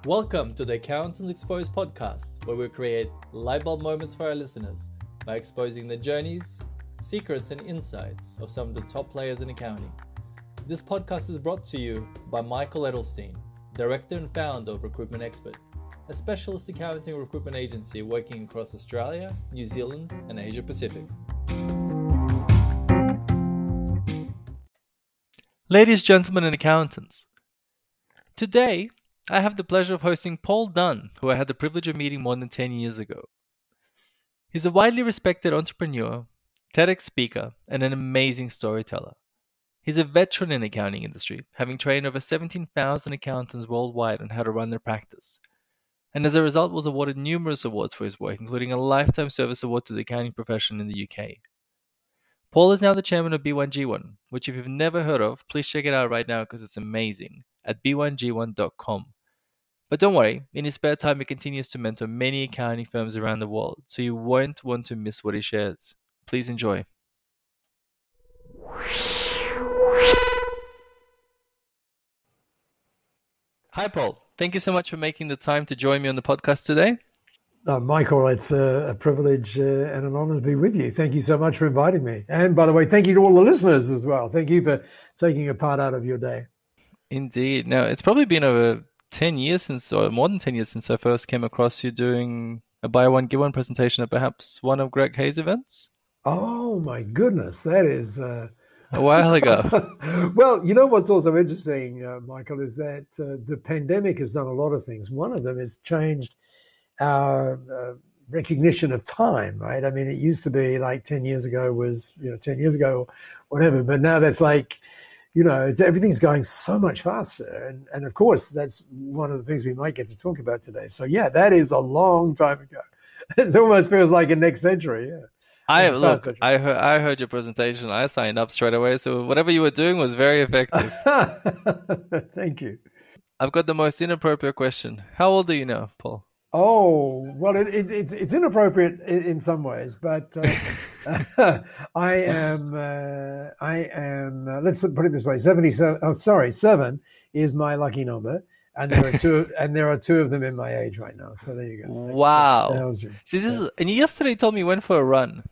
Welcome to the Accountants Exposed podcast, where we create light bulb moments for our listeners by exposing the journeys, secrets, and insights of some of the top players in accounting. This podcast is brought to you by Michael Edelstein, Director and Founder of Recruitment Expert, a specialist accounting and recruitment agency working across Australia, New Zealand, and Asia Pacific. Ladies, gentlemen, and accountants, today I have the pleasure of hosting Paul Dunn, who I had the privilege of meeting more than 10 years ago. He's a widely respected entrepreneur, TEDx speaker, and an amazing storyteller. He's a veteran in the accounting industry, having trained over 17,000 accountants worldwide on how to run their practice, and as a result was awarded numerous awards for his work, including a Lifetime Service Award to the accounting profession in the UK. Paul is now the chairman of B1G1, which if you've never heard of, please check it out right now because it's amazing, at b1g1.com. But don't worry, in his spare time he continues to mentor many accounting firms around the world, so you won't want to miss what he shares. Please enjoy. Hi Paul, thank you so much for making the time to join me on the podcast today. Michael, it's a privilege and an honor to be with you. Thank you so much for inviting me. And by the way, thank you to all the listeners as well. Thank you for taking a part out of your day. Indeed. Now, it's probably been over 10 years since, or more than 10 years since I first came across you doing a buy one, give one presentation at perhaps one of Greg Hayes' events. Oh my goodness, that is... a while ago. Well, you know what's also interesting, Michael, is that the pandemic has done a lot of things. One of them has changed our recognition of time, right? I mean, it used to be like 10 years ago was, 10 years ago, whatever. But now that's like, everything's going so much faster. And of course, that's one of the things we might get to talk about today. So yeah, that is a long time ago. It almost feels like a next century, yeah. I heard your presentation. I signed up straight away. So whatever you were doing was very effective. Thank you. I've got the most inappropriate question. How old are you now, Paul? Oh, well, it's inappropriate in some ways, but I am. Let's put it this way: 77. Oh, sorry, 7 is my lucky number, and there are two of them in my age right now. So there you go. Wow. See, this is, and you yesterday told me you went for a run.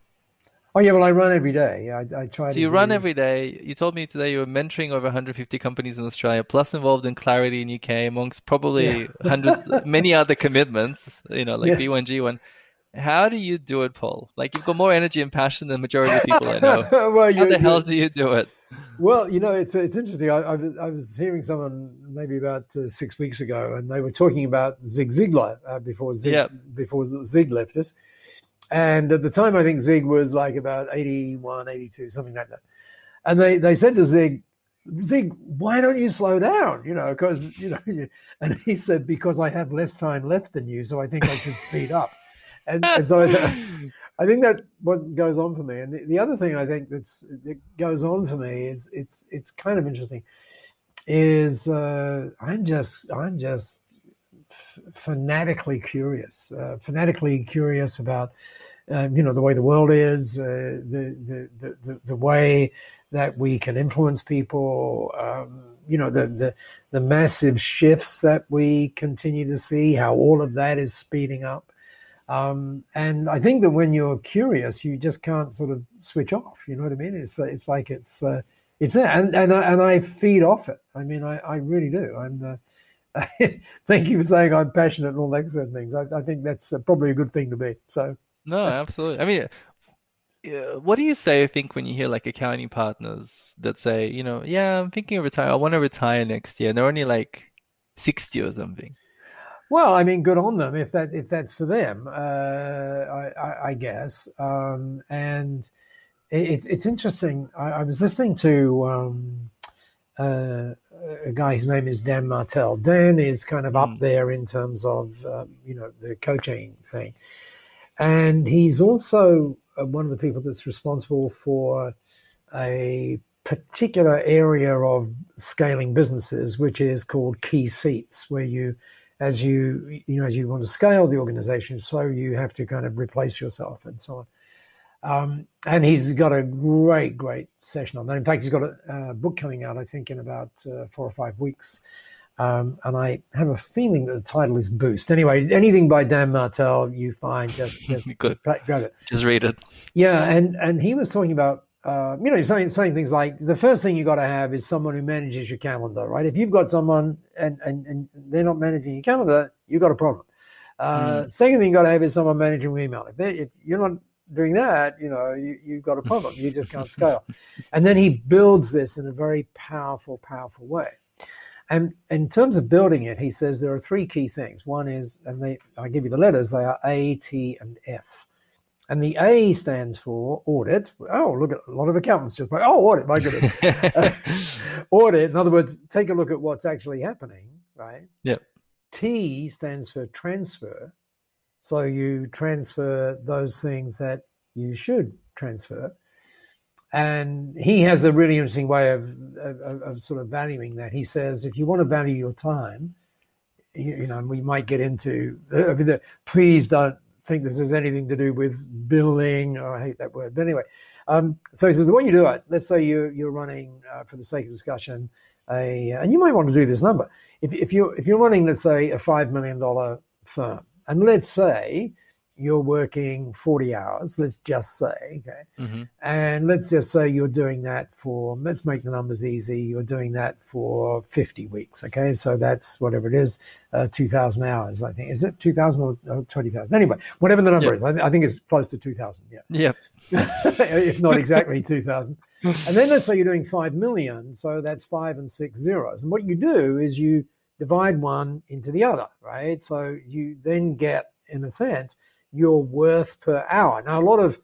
Oh yeah, well I run every day. I try. So you run every day. You told me today you were mentoring over 150 companies in Australia, plus involved in Clarity in UK, amongst probably hundreds, many other commitments. B1G1. How do you do it, Paul? Like you've got more energy and passion than the majority of people I know. Well, how the hell do you do it? Well, it's interesting. I was hearing someone maybe about 6 weeks ago, and they were talking about Zig Ziglar before Zig left us. And at the time, I think Zig was like about 81, 82, something like that. And they said to Zig, why don't you slow down? Because, and he said, because I have less time left than you, so I think I should speed up. And so I think that what goes on for me. And the other thing I think that goes on for me is it's kind of interesting is I'm just fanatically curious about the way the world is, the way that we can influence people, the massive shifts that we continue to see, how all of that is speeding up. And I think that when you're curious, you just can't sort of switch off. You know what I mean? It's like it's there, and I feed off it. I mean, I really do. Thank you for saying I'm passionate and all that sort of things. I think that's probably a good thing to be. So no, absolutely. I mean, what do you say? I think when you hear like accounting partners that say, I'm thinking of retire. I want to retire next year, and they're only like 60 or something. Well, I mean, good on them if that's for them. I guess. And it's interesting. I was listening to a guy whose name is Dan Martell. Dan is kind of up there in terms of the coaching thing, and he's also one of the people that's responsible for a particular area of scaling businesses, which is called key seats, where as you want to scale the organization, so you have to kind of replace yourself and so on. And he's got a great session on that. In fact, he's got a book coming out, I think, in about 4 or 5 weeks And I have a feeling that the title is Boost. Anyway, anything by Dan Martell you find, just Good. grab it. Just read it. Yeah, and he was talking about saying things like the first thing you got to have is someone who manages your calendar, right? If you've got someone and they're not managing your calendar, you've got a problem. Second thing you got to have is someone managing your email. If you're not doing that, you've got a problem. You just can't scale. And then he builds this in a very powerful way. And in terms of building it, he says there are three key things. One is, and I give you the letters, they are A, T, and F. And the A stands for audit. Oh, look at a lot of accountants just audit, my goodness. Audit, in other words, take a look at what's actually happening, right? Yep. T stands for transfer. So you transfer those things that you should transfer. And he has a really interesting way of sort of valuing that. He says, if you want to value your time, we might get into, please don't think this has anything to do with billing. Oh, I hate that word. But anyway, so he says, the way you do it, let's say you're running, for the sake of discussion, and you might want to do this number. If you're running, let's say, a $5 million firm, and let's say you're working 40 hours, let's just say, okay? Mm-hmm. And let's just say you're doing that for, let's make the numbers easy, you're doing that for 50 weeks, okay? So that's whatever it is, 2,000 hours, I think. Is it 2,000 or 20,000? Anyway, whatever the number is, I think it's close to 2,000, yeah. Yep. If not exactly 2,000. And then let's say you're doing 5 million, so that's 5 and 6 zeros. And what you do is you divide one into the other, right? So you then get, in a sense, your worth per hour. Now, a lot of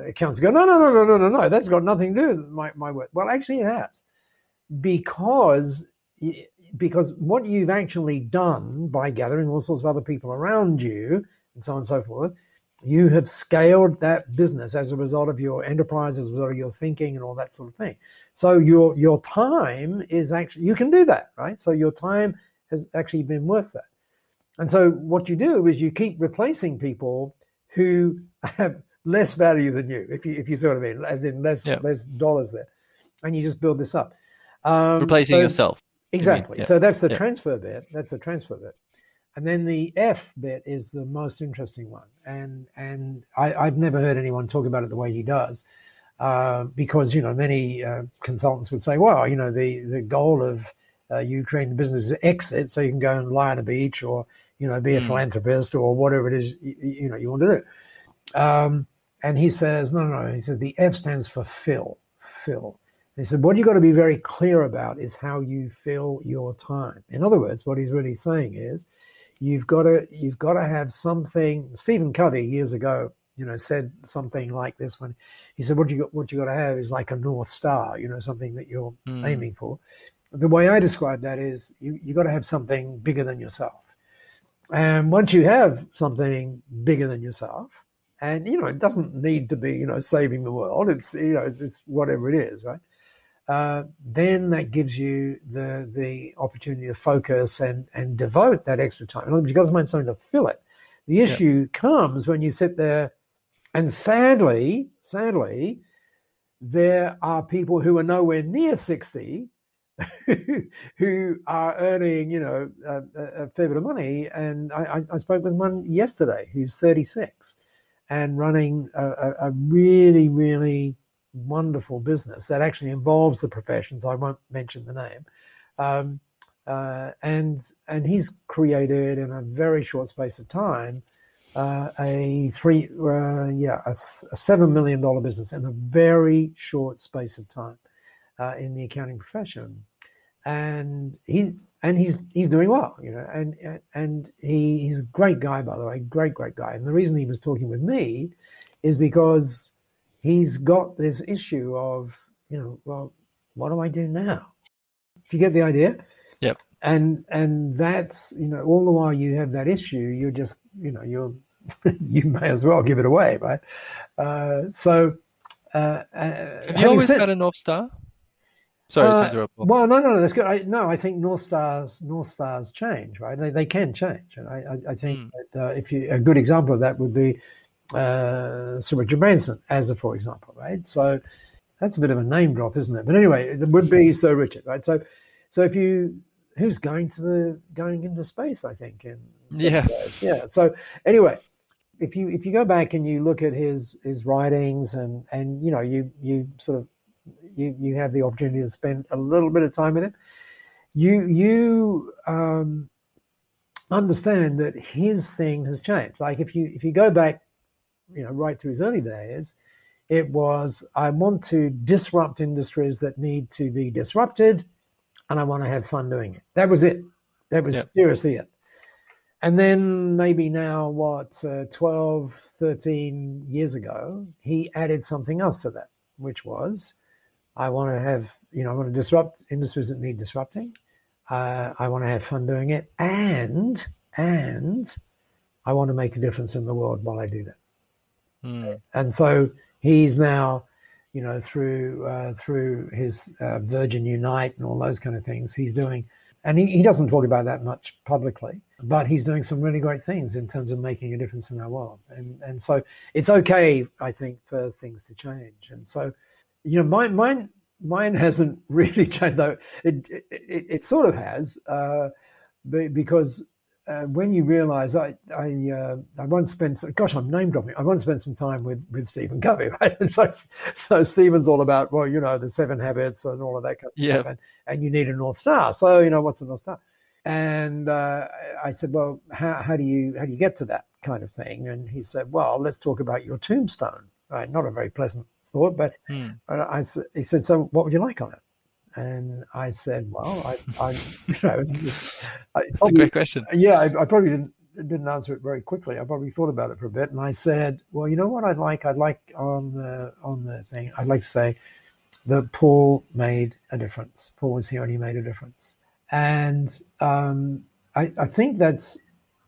accountants go, no, that's got nothing to do with my worth. Well, actually it has, because what you've actually done by gathering all sorts of other people around you and so on and so forth, you have scaled that business as a result of your enterprise, as a result of your thinking and all that sort of thing. So your time is actually, you can do that, right? So your time has actually been worth that. And so what you do is you keep replacing people who have less value than you, if you sort of mean, as in less dollars there, and you just build this up. Replacing yourself. Exactly. So that's the transfer bit. That's the transfer bit. And then the F bit is the most interesting one. And I've never heard anyone talk about it the way he does, because, many consultants would say, well, the goal of you creating the business is exit, so you can go and lie on a beach or, be a philanthropist or whatever it is, you want to do. And he says, no. He said the F stands for fill. He said, what you've got to be very clear about is how you fill your time. In other words, what he's really saying is you've got to have something. Stephen Covey years ago, said something like this when he said, what you got to have is like a North Star, something that you're aiming for. The way I describe that is you got to have something bigger than yourself. And once you have something bigger than yourself, and, it doesn't need to be, saving the world. It's, it's whatever it is, right? Then that gives you the opportunity to focus and devote that extra time. In other words, you've got to find something to fill it. The issue comes when you sit there, and sadly, there are people who are nowhere near 60 who are earning, a fair bit of money. And I spoke with one yesterday who's 36 and running a really, really wonderful business that actually involves the professions. I won't mention the name. And he's created in a very short space of time a $7 million business in a very short space of time in the accounting profession, and he's doing well, and he's a great guy, by the way, great guy. And the reason he was talking with me is because he's got this issue of, well, what do I do now? Do you get the idea? Yep. And that's, all the while you have that issue, you're just, you may as well give it away, right? Have you always got a North Star? Sorry to interrupt. Well, no, that's good. I think North Stars change, right? They can change, and I think that a good example of that would be Sir Richard Branson, for example, right? So that's a bit of a name drop, isn't it? But anyway, it would be Sir Richard, right? So if you who's going into space, I think, in 7 Yeah. days. Yeah. So anyway, if you go back and you look at his writings, and you sort of you have the opportunity to spend a little bit of time with him, you understand that his thing has changed. Like if you go back, right through his early days, it was, I want to disrupt industries that need to be disrupted, and I want to have fun doing it. That was it. That was seriously it. And then maybe now, 12, 13 years ago, he added something else to that, which was, I want to disrupt industries that need disrupting. I want to have fun doing it, and I want to make a difference in the world while I do that. And so he's now, through his Virgin Unite and all those kind of things, he's doing, and he doesn't talk about that much publicly, but he's doing some really great things in terms of making a difference in our world. And so it's okay, I think, for things to change. And so, mine hasn't really changed, though. It sort of has, because when you realize I once spent, gosh, I'm name dropping. I once spent some time with Stephen Covey, right? And so Stephen's all about, the 7 habits and all of that kind of stuff, and you need a North Star. So what's a North Star? And I said, well, how do you get to that kind of thing? And he said, well, let's talk about your tombstone. Right? Not a very pleasant thought, but he said, so what would you like on it? And I said, well, It's a great question. Yeah, I probably didn't answer it very quickly. I probably thought about it for a bit, and I said, well, you know what I'd like? I'd like on the thing, I'd like to say that Paul made a difference. Paul was here and he made a difference. And I think that's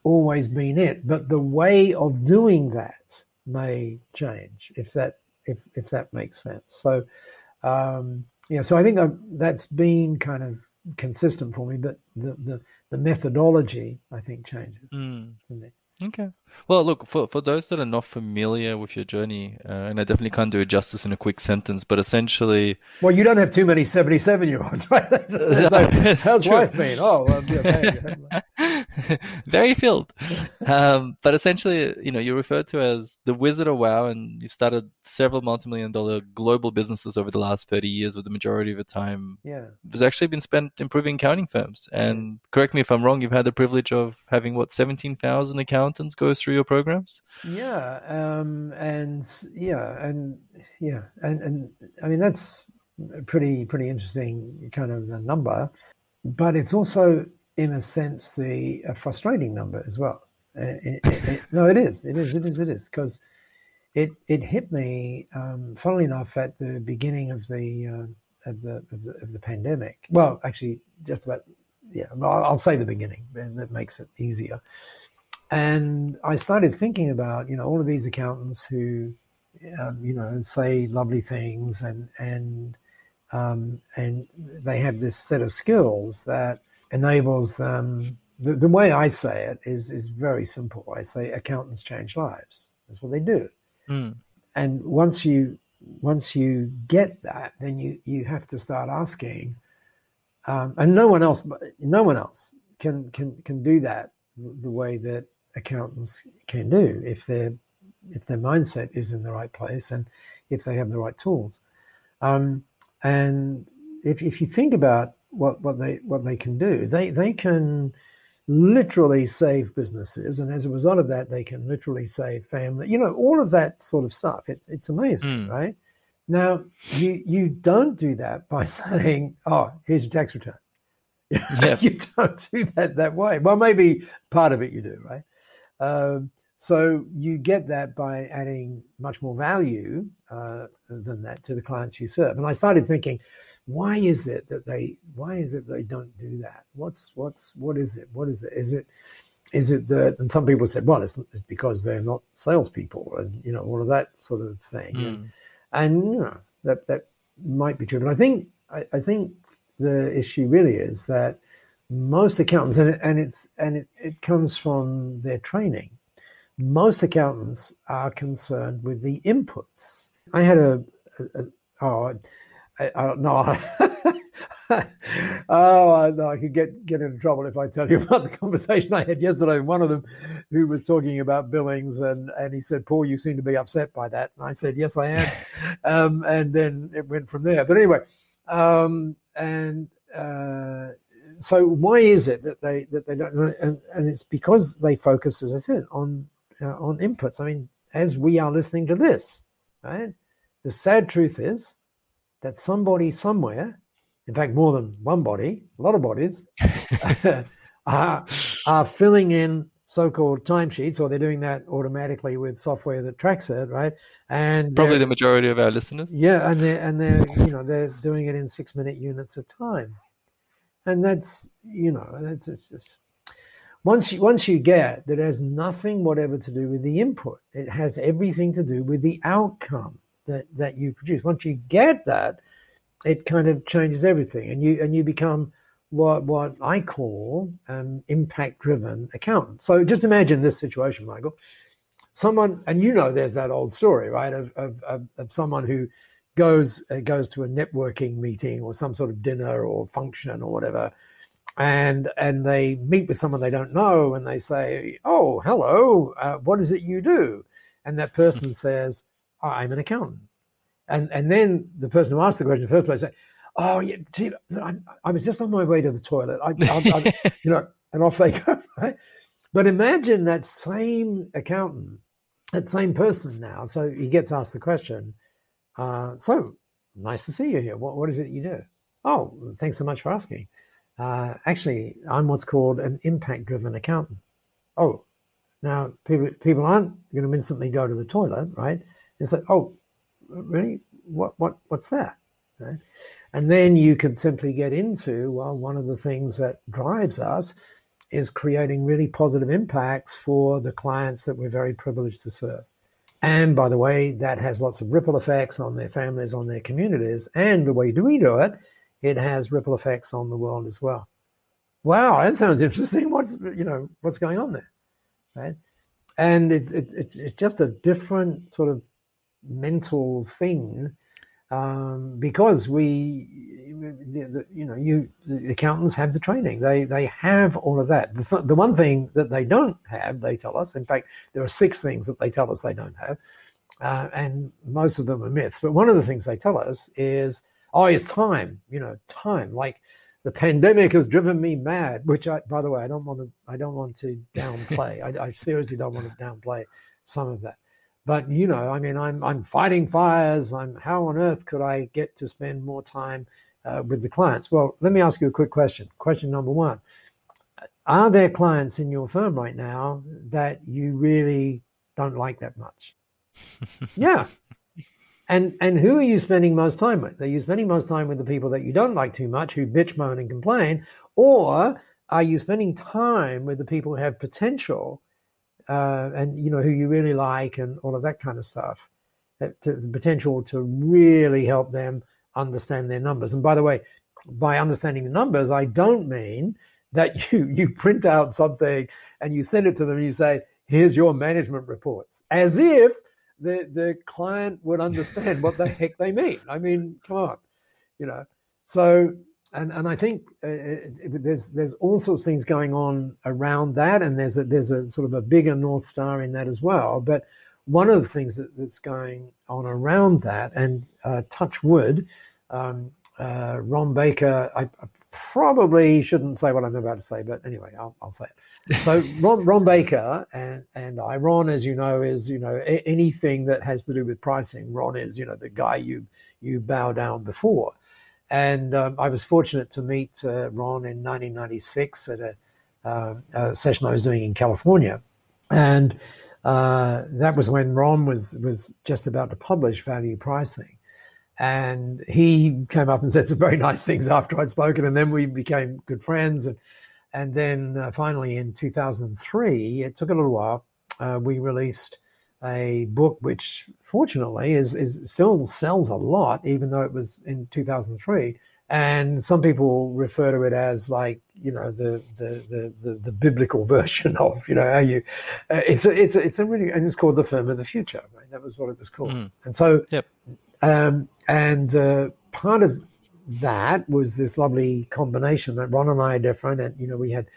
always been it. But the way of doing that may change, if that makes sense. So so I think that's been kind of consistent for me, but the methodology, I think, changes for me. Okay. Well, look, for those that are not familiar with your journey, and I definitely can't do it justice in a quick sentence, but essentially... Well, you don't have too many 77-year-olds, right? How's life been? Oh, very filled. But essentially, you're referred to as the Wizard of Wow, and you've started several multi-million-dollar global businesses over the last 30 years, with the majority of the time has actually been spent improving accounting firms. And correct me if I'm wrong, you've had the privilege of having, 17,000 accountants go through your programs? And I mean, that's a pretty interesting kind of a number, but it's also, in a sense, a frustrating number as well. No, it is, because it hit me, funnily enough, at the beginning of the pandemic. Well, actually, just about, I'll say the beginning, and that makes it easier. And I started thinking about, all of these accountants who, say lovely things, and they have this set of skills that enables them. The way I say it is very simple. I say accountants change lives. That's what they do. And once you get that, then you have to start asking, and no one else can do that the way that accountants can do, if their mindset is in the right place and if they have the right tools. And if you think about what they can do, they can literally save businesses, and as a result of that, they can literally save family. All of that sort of stuff. It's amazing, right? Now you don't do that by saying, "Oh, here's your tax return." You don't do that way. Well, maybe part of it you do, right? So you get that by adding much more value than that to the clients you serve. And I started thinking, why is it they don't do that? What is it? Is it that? And some people said, well, it's because they're not salespeople, and all of that sort of thing. And that might be true, but I think the issue really is that most accountants, and it comes from their training. Most accountants are concerned with the inputs. I had I don't know. I could get into trouble if I tell you about the conversation I had yesterday with one of them who was talking about billings, and he said, Paul, you seem to be upset by that. And I said, yes, I am. And then it went from there. But anyway, so why is it that they don't? And it's because they focus, as I said, on inputs. I mean, as we are listening to this, right? The sad truth is that somebody somewhere, in fact, more than one body, a lot of bodies, are filling in so-called timesheets, or they're doing that automatically with software that tracks it, right? And probably the majority of our listeners. Yeah, and they're doing it in 6-minute units of time, and that's just once you get that, it has nothing whatever to do with the input. It has everything to do with the outcome that you produce. Once you get that, it kind of changes everything, and you become what I call an impact-driven accountant. So just imagine this situation, Michael. Someone, and there's that old story, right, of someone who goes to a networking meeting or some sort of dinner or function or whatever, and they meet with someone they don't know, and they say, "Oh, hello, what is it you do?" And that person says, "I'm an accountant." And then the person who asked the question in the first place say, "Oh, yeah, gee, I was just on my way to the toilet." And off they go. Right? But imagine that same accountant, that same person now. So he gets asked the question, "So nice to see you here. What is it you do?" "Oh, thanks so much for asking. Actually, I'm what's called an impact-driven accountant." "Oh, now people aren't going to instantly go to the toilet, right?" They say, "Oh, really? What's that?" Right? And then you could simply get into, well, one of the things that drives us is creating really positive impacts for the clients that we're very privileged to serve. And by the way, that has lots of ripple effects on their families, on their communities, and the way we do it, it has ripple effects on the world as well. Wow, that sounds interesting. What's going on there, right? And it's just a different sort of mental thing, because the accountants have the training. They have all of that. The one thing that they don't have, they tell us, in fact, there are 6 things that they tell us they don't have, and most of them are myths. But one of the things they tell us is, it's time. Time. Like the pandemic has driven me mad. Which, by the way, I don't want to downplay. I seriously don't want to downplay some of that. But I'm fighting fires. How on earth could I get to spend more time with the clients? Well, let me ask you a quick question. Question number 1: are there clients in your firm right now that you really don't like that much? Yeah. And who are you spending most time with? Are you spending most time with the people that you don't like too much, who bitch, moan, and complain, or are you spending time with the people who have potential? And who you really like, and all of that kind of stuff, the potential to really help them understand their numbers. And by the way, by understanding the numbers, I don't mean that you print out something and you send it to them and you say, "Here's your management reports," as if the client would understand what the heck they mean. I mean, come on, So. And I think there's all sorts of things going on around that, and there's a sort of a bigger North Star in that as well. But one of the things that's going on around that, and touch wood, Ron Baker, I probably shouldn't say what I'm about to say, but anyway, I'll say it. So Ron Baker and I, Ron, as you know, is anything that has to do with pricing. Ron is the guy you bow down before. And I was fortunate to meet Ron in 1996 at a session I was doing in California. And that was when Ron was just about to publish Value Pricing. And he came up and said some very nice things after I'd spoken, and then we became good friends. And then finally in 2003, it took a little while, we released a book which fortunately is still sells a lot, even though it was in 2003. And some people refer to it as like the biblical version of how you. It's a really, and it's called The Firm of the Future. Right? That was what it was called. And so, yep. Part of that was this lovely combination that Ron and I are different, and we had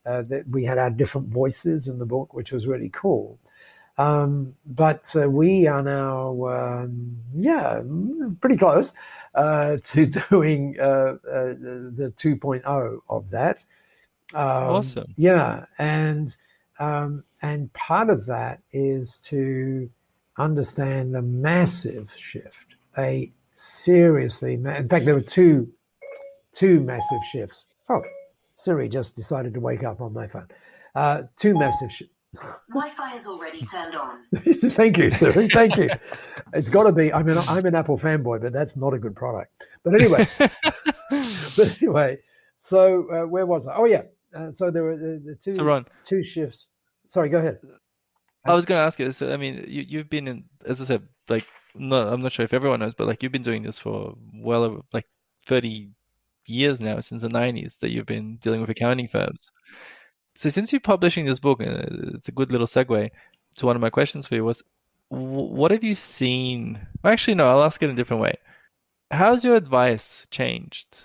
our different voices in the book, which was really cool. But we are now, pretty close to doing the 2.0 of that. Awesome. Yeah, and part of that is to understand the massive shift, in fact, there were two massive shifts. Oh, Siri just decided to wake up on my phone. Two massive shifts. Wi-Fi is already turned on. Thank you, Siri. Thank you. It's got to be. I'm an Apple fanboy, but that's not a good product. But anyway, so where was I? Oh yeah. So there were the two. So Ron, two shifts. Sorry, go ahead. I was going to ask you. So I mean, you've been in, as I said, like, no, I'm not sure if everyone knows, but like you've been doing this for well over like 30 years now, since the 90s, that you've been dealing with accounting firms. So since you're publishing this book, it's a good little segue to one of my questions for you was, what have you seen? Actually, no, I'll ask it in a different way. How's your advice changed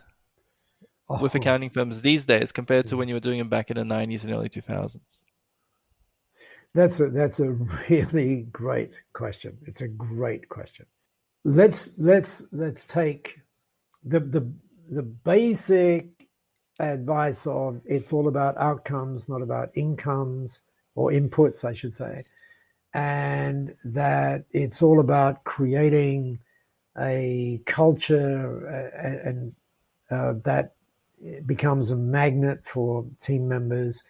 with accounting firms these days compared to when you were doing it back in the 90s and early 2000s? That's a really great question. It's a great question. Let's take the basic advice of it's all about outcomes, not about incomes or inputs, I should say, and that it's all about creating a culture and that becomes a magnet for team members,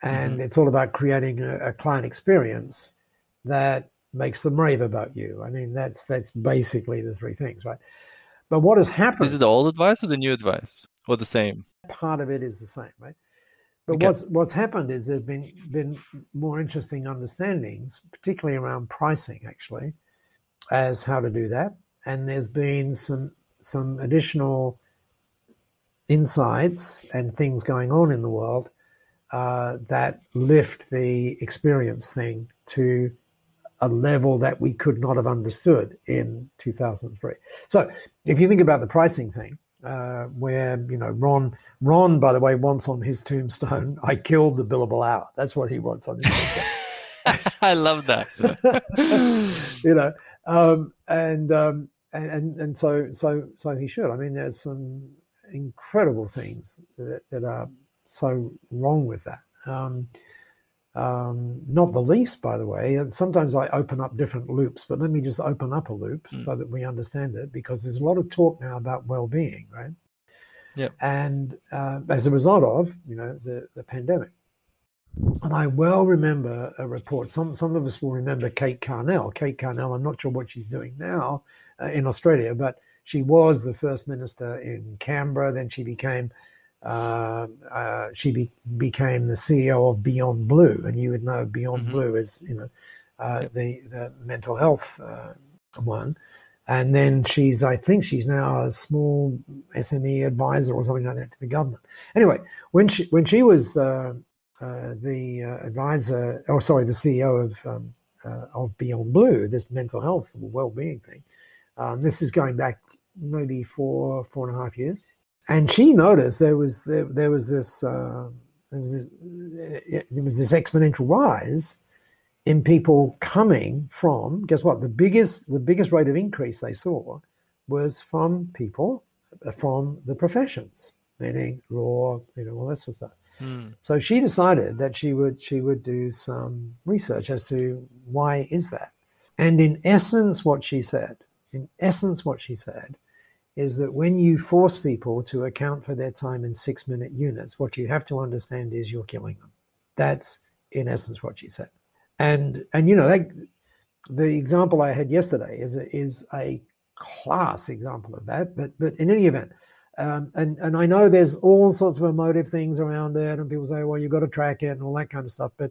and it's all about creating a client experience that makes them rave about you. I mean, that's basically the three things, right? But what has happened? Is it the old advice or the new advice, or the same? Part of it is the same, right? But what's happened is there's been more interesting understandings, particularly around pricing, actually, as how to do that. And there's been some additional insights and things going on in the world that lift the experience thing to a level that we could not have understood in 2003. So if you think about the pricing thing, where Ron, by the way, wants on his tombstone, I killed the billable hour. That's what he wants on his tombstone. I love that. And so he should. I mean, there's some incredible things that are so wrong with that. Not the least, by the way, and sometimes I open up different loops, but let me just open up a loop so that we understand it, because there's a lot of talk now about well-being, right? Yeah. And as a result of, the pandemic. And I well remember a report, some of us will remember Kate Carnell. Kate Carnell, I'm not sure what she's doing now in Australia, but she was the first minister in Canberra. Then she became became the CEO of Beyond Blue, and you would know Beyond Blue is the mental health one. And then I think she's now a small SME advisor or something like that to the government. Anyway, when she was the advisor, the CEO of Beyond Blue, this mental health and well-being thing, this is going back maybe 4.5 years. And she noticed there was this exponential rise in people coming from, guess what? The biggest rate of increase they saw was from people from the professions, meaning law, all that sort of stuff. So she decided that she would do some research as to why is that. And in essence, what she said is that when you force people to account for their time in 6-minute units, what you have to understand is you're killing them. That's in essence what she said. And the example I had yesterday is a class example of that. But in any event, and I know there's all sorts of emotive things around it, and people say, well, you've got to track it and all that kind of stuff. But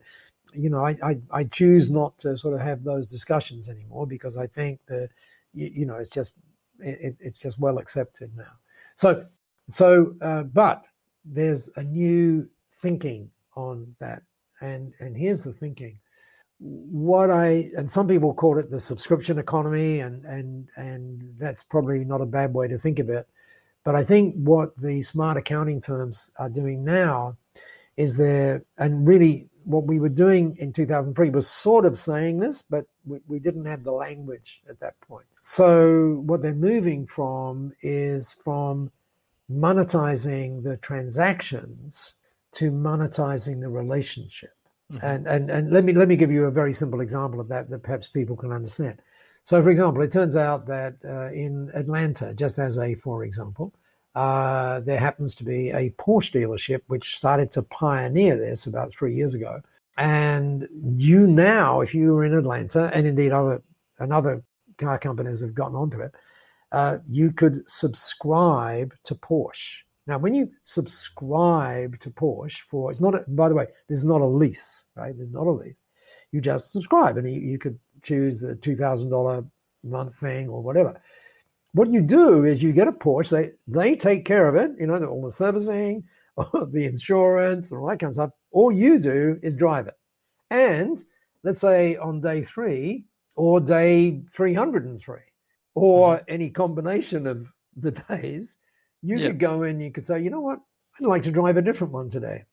I choose not to sort of have those discussions anymore, because I think that it's just well accepted now. But there's a new thinking on that, and here's the thinking. And some people call it the subscription economy, and that's probably not a bad way to think of it. But I think what the smart accounting firms are doing now is and really what we were doing in 2003 was sort of saying this, but we didn't have the language at that point. So what they're moving from is from monetizing the transactions to monetizing the relationship. Mm-hmm. And let me give you a very simple example of that perhaps people can understand. So, for example, it turns out that in Atlanta, just as for example, there happens to be a Porsche dealership which started to pioneer this about 3 years ago. And you now, if you were in Atlanta, and indeed other car companies have gotten onto it, you could subscribe to Porsche. Now, when you subscribe to Porsche it's not, by the way, there's not a lease, right? There's not a lease. You just subscribe, and you could choose the $2,000 month thing or whatever. What you do is you get a Porsche. They take care of it, all the servicing, all the insurance, and all that kind of stuff. All you do is drive it. And let's say on day 3 or day 303, or any combination of the days, you could go in, you could say, you know what, I'd like to drive a different one today.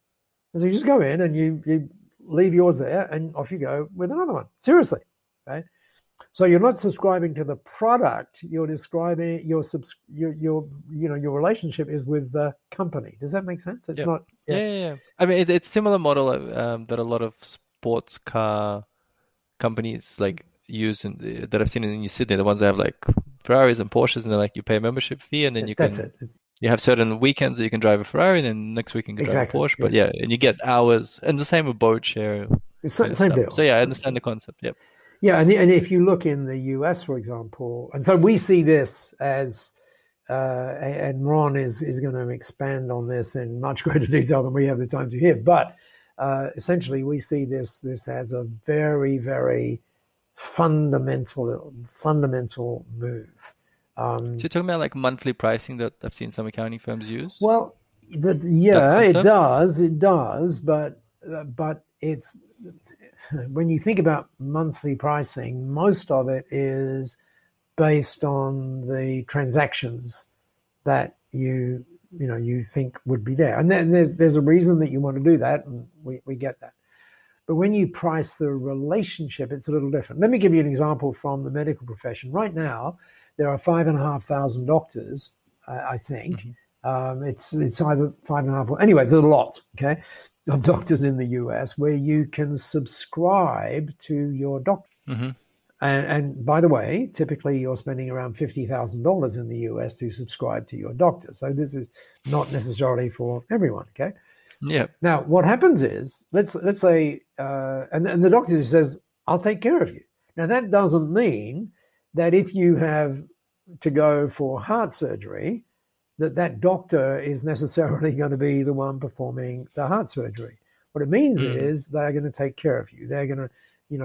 And so you just go in and you leave yours there and off you go with another one. Seriously, right? So you're not subscribing to the product, you're describing your relationship is with the company. Does that make sense? It's not. Yeah. I mean, it's similar model that a lot of sports car companies use that I've seen in New Sydney, the ones that have like Ferraris and Porsches, and they're like, you pay a membership fee, and then you have certain weekends that you can drive a Ferrari, and then next week you can drive a Porsche. But and you get hours, and the same with boat share. It's same deal. So I understand the concept. Yep. Yeah, and if you look in the US, for example, and so we see this as, and Ron is going to expand on this in much greater detail than we have the time to hear, but essentially we see this as a very, very fundamental move. So you're talking about like monthly pricing that I've seen some accounting firms use? Well, it does, but it's, when you think about monthly pricing, most of it is based on the transactions that you think would be there. And then there's a reason that you want to do that, and we get that. But when you price the relationship, it's a little different. Let me give you an example from the medical profession. Right now, there are 5,500 doctors, I think. Mm-hmm. It's either 5,500. Anyway, there's a lot, okay, of doctors in the US where you can subscribe to your doctor. Mm-hmm. And by the way, typically you're spending around $50,000 in the US to subscribe to your doctor. So this is not necessarily for everyone, okay? Yeah. Now, what happens is, let's say, and the doctor says, I'll take care of you. Now, that doesn't mean that if you have to go for heart surgery, that doctor is necessarily going to be the one performing the heart surgery. What it means is they're going to take care of you. They're going to,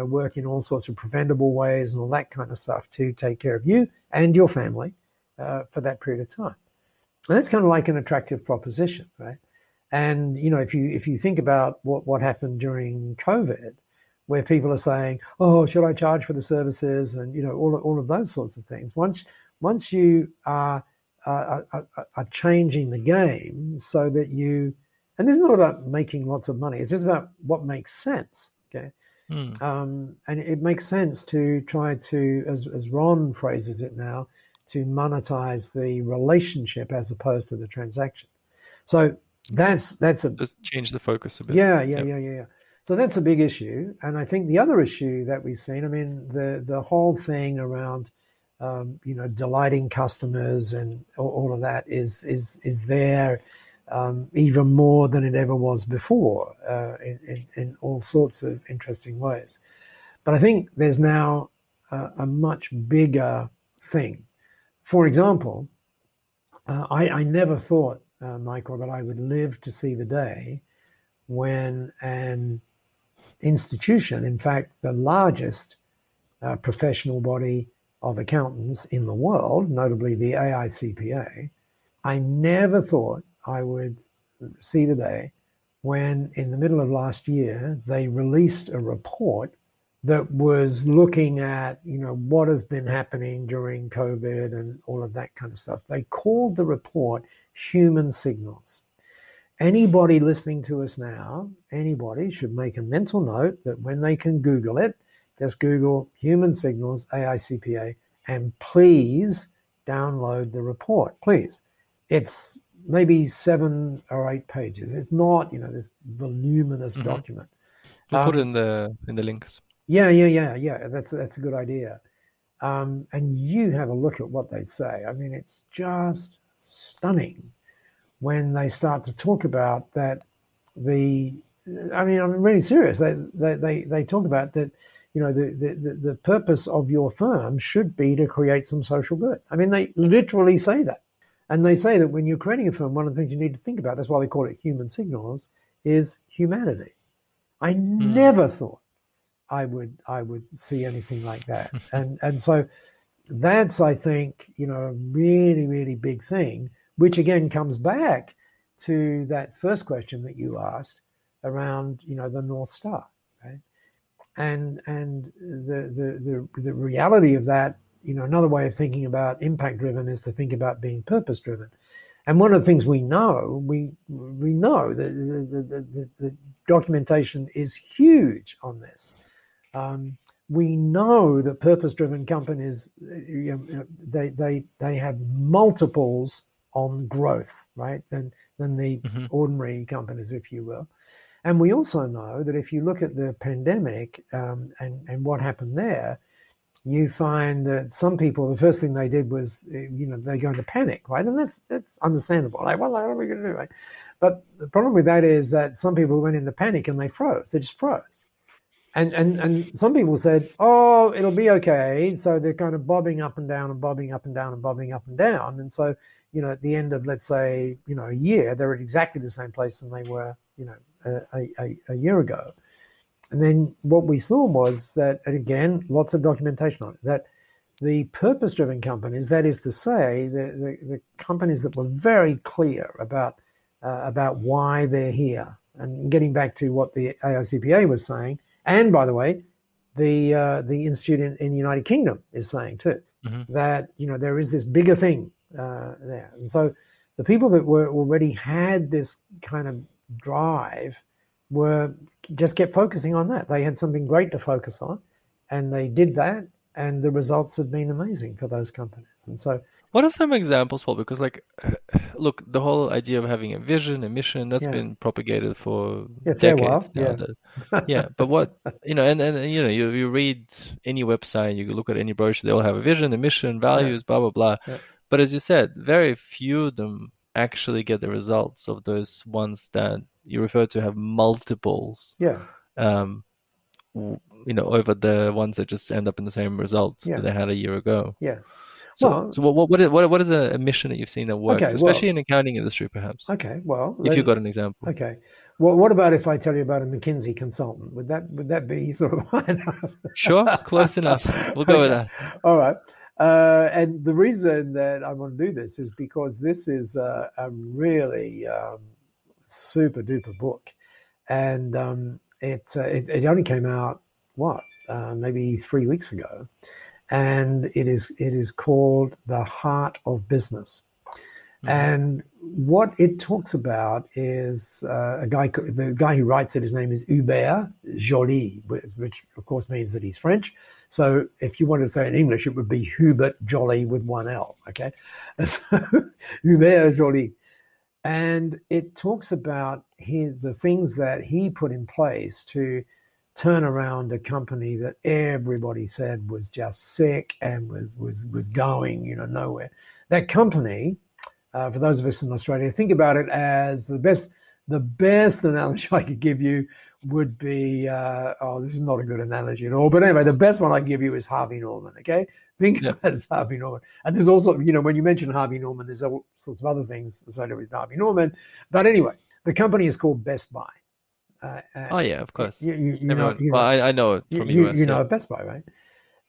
work in all sorts of preventable ways and all that kind of stuff to take care of you and your family for that period of time. And that's kind of like an attractive proposition, right? And, if you think about what happened during COVID, where people are saying, oh, should I charge for the services? And, all of those sorts of things. Once you are changing the game so that and this is not about making lots of money. It's just about what makes sense, okay? And it makes sense to try to, as Ron phrases it now, to monetize the relationship as opposed to the transaction. So that's just change the focus a bit. Yeah. So that's a big issue. And I think the other issue that we've seen, I mean, the whole thing around delighting customers and all of that is there even more than it ever was before in all sorts of interesting ways. But I think there's now a much bigger thing. For example, I never thought, Michael, that I would live to see the day when an institution, in fact, the largest professional body of accountants in the world, notably the AICPA, I never thought I would see the day when, in the middle of last year, they released a report that was looking at, what has been happening during COVID and all of that kind of stuff. They called the report Human Signals. Anybody listening to us now, anybody should make a mental note that when they can Google it, just Google Human Signals, AICPA, and please download the report, please. It's maybe 7 or 8 pages. It's not, this voluminous document. We'll put it in the links. Yeah. That's a good idea. And you have a look at what they say. I mean, it's just stunning when they start to talk about that. I'm really serious. They talk about that. The purpose of your firm should be to create some social good. I mean, they literally say that. And they say that when you're creating a firm, one of the things you need to think about, that's why they call it Human Signals, is humanity. I never thought I would see anything like that. And so that's, I think, a really, really big thing, which again comes back to that first question that you asked around, the North Star, right? And the reality of that, another way of thinking about impact driven is to think about being purpose driven. And one of the things we know that the documentation is huge on this. We know that purpose-driven companies, they have multiples on growth, right, than the ordinary companies, if you will. And we also know that if you look at the pandemic and what happened there, you find that some people, the first thing they did was, they go into panic, right? And that's understandable. Like, what are we going to do, right? But the problem with that is that some people went into panic and they froze. They just froze. And some people said, oh, it'll be okay. So they're kind of bobbing up and down and bobbing up and down and bobbing up and down. And so, at the end of, let's say, a year, they're at exactly the same place than they were, a year ago. And then what we saw was that, and again, lots of documentation on it, that the purpose-driven companies, that is to say, the companies that were very clear about why they're here, and getting back to what the AICPA was saying, and by the way, the Institute in the United Kingdom is saying too, that there is this bigger thing there, and so the people that were already had this kind of drive just kept focusing on that. They had something great to focus on, and they did that, and the results have been amazing for those companies. And so, what are some examples, Paul? Because, look, the whole idea of having a vision, a mission, that's been propagated for decades now. Yeah, but what you read any website, you look at any brochure, they all have a vision, a mission, values, blah blah blah. Yeah. But as you said, very few of them actually get the results of those ones that you refer to have multiples. Yeah. Over the ones that just end up in the same results that they had a year ago. Yeah. So what is a mission that you've seen that works, especially in the accounting industry, perhaps? Okay. Well, if you've got an example. Okay. Well, what about if I tell you about a McKinsey consultant? Would that be sort of Sure, close enough. We'll go with that. All right. And the reason that I want to do this is because this is a really super duper book, and it only came out maybe 3 weeks ago, and it is called The Heart of Business. And what it talks about is the guy who writes it, his name is Hubert Joly, which of course means that he's French. So if you wanted to say it in English, it would be Hubert Joly with one L, okay? So Hubert Joly. And it talks about the things that he put in place to turn around a company that everybody said was just sick and was going, nowhere. That company, for those of us in Australia, think about it as the best analogy I could give you would be, this is not a good analogy at all, but anyway, the best one I can give you is Harvey Norman, okay? Think about it as Harvey Norman. And there's also, when you mention Harvey Norman, there's all sorts of other things associated with Harvey Norman. But anyway, the company is called Best Buy. Yeah, of course. I know it from US. You know Best Buy, right?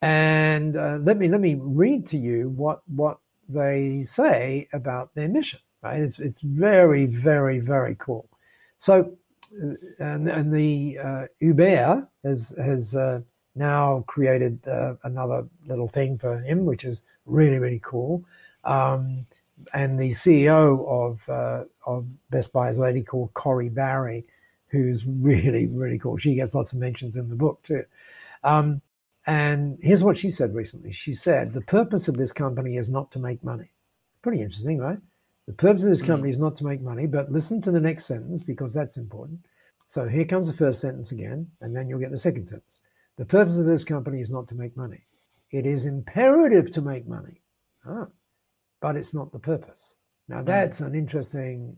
And let me read to you what they say about their mission, right? It's very, very, very cool. So, and the Hubert has now created another little thing for him, which is really, really cool. And the CEO of Best Buy is a lady called Corey Barry, who's really, really cool. She gets lots of mentions in the book too. And here's what she said recently. She said, the purpose of this company is not to make money. Pretty interesting, right? The purpose of this company is not to make money, but listen to the next sentence because that's important. So here comes the first sentence again, and then you'll get the second sentence. The purpose of this company is not to make money. It is imperative to make money, but it's not the purpose. Now that's an interesting,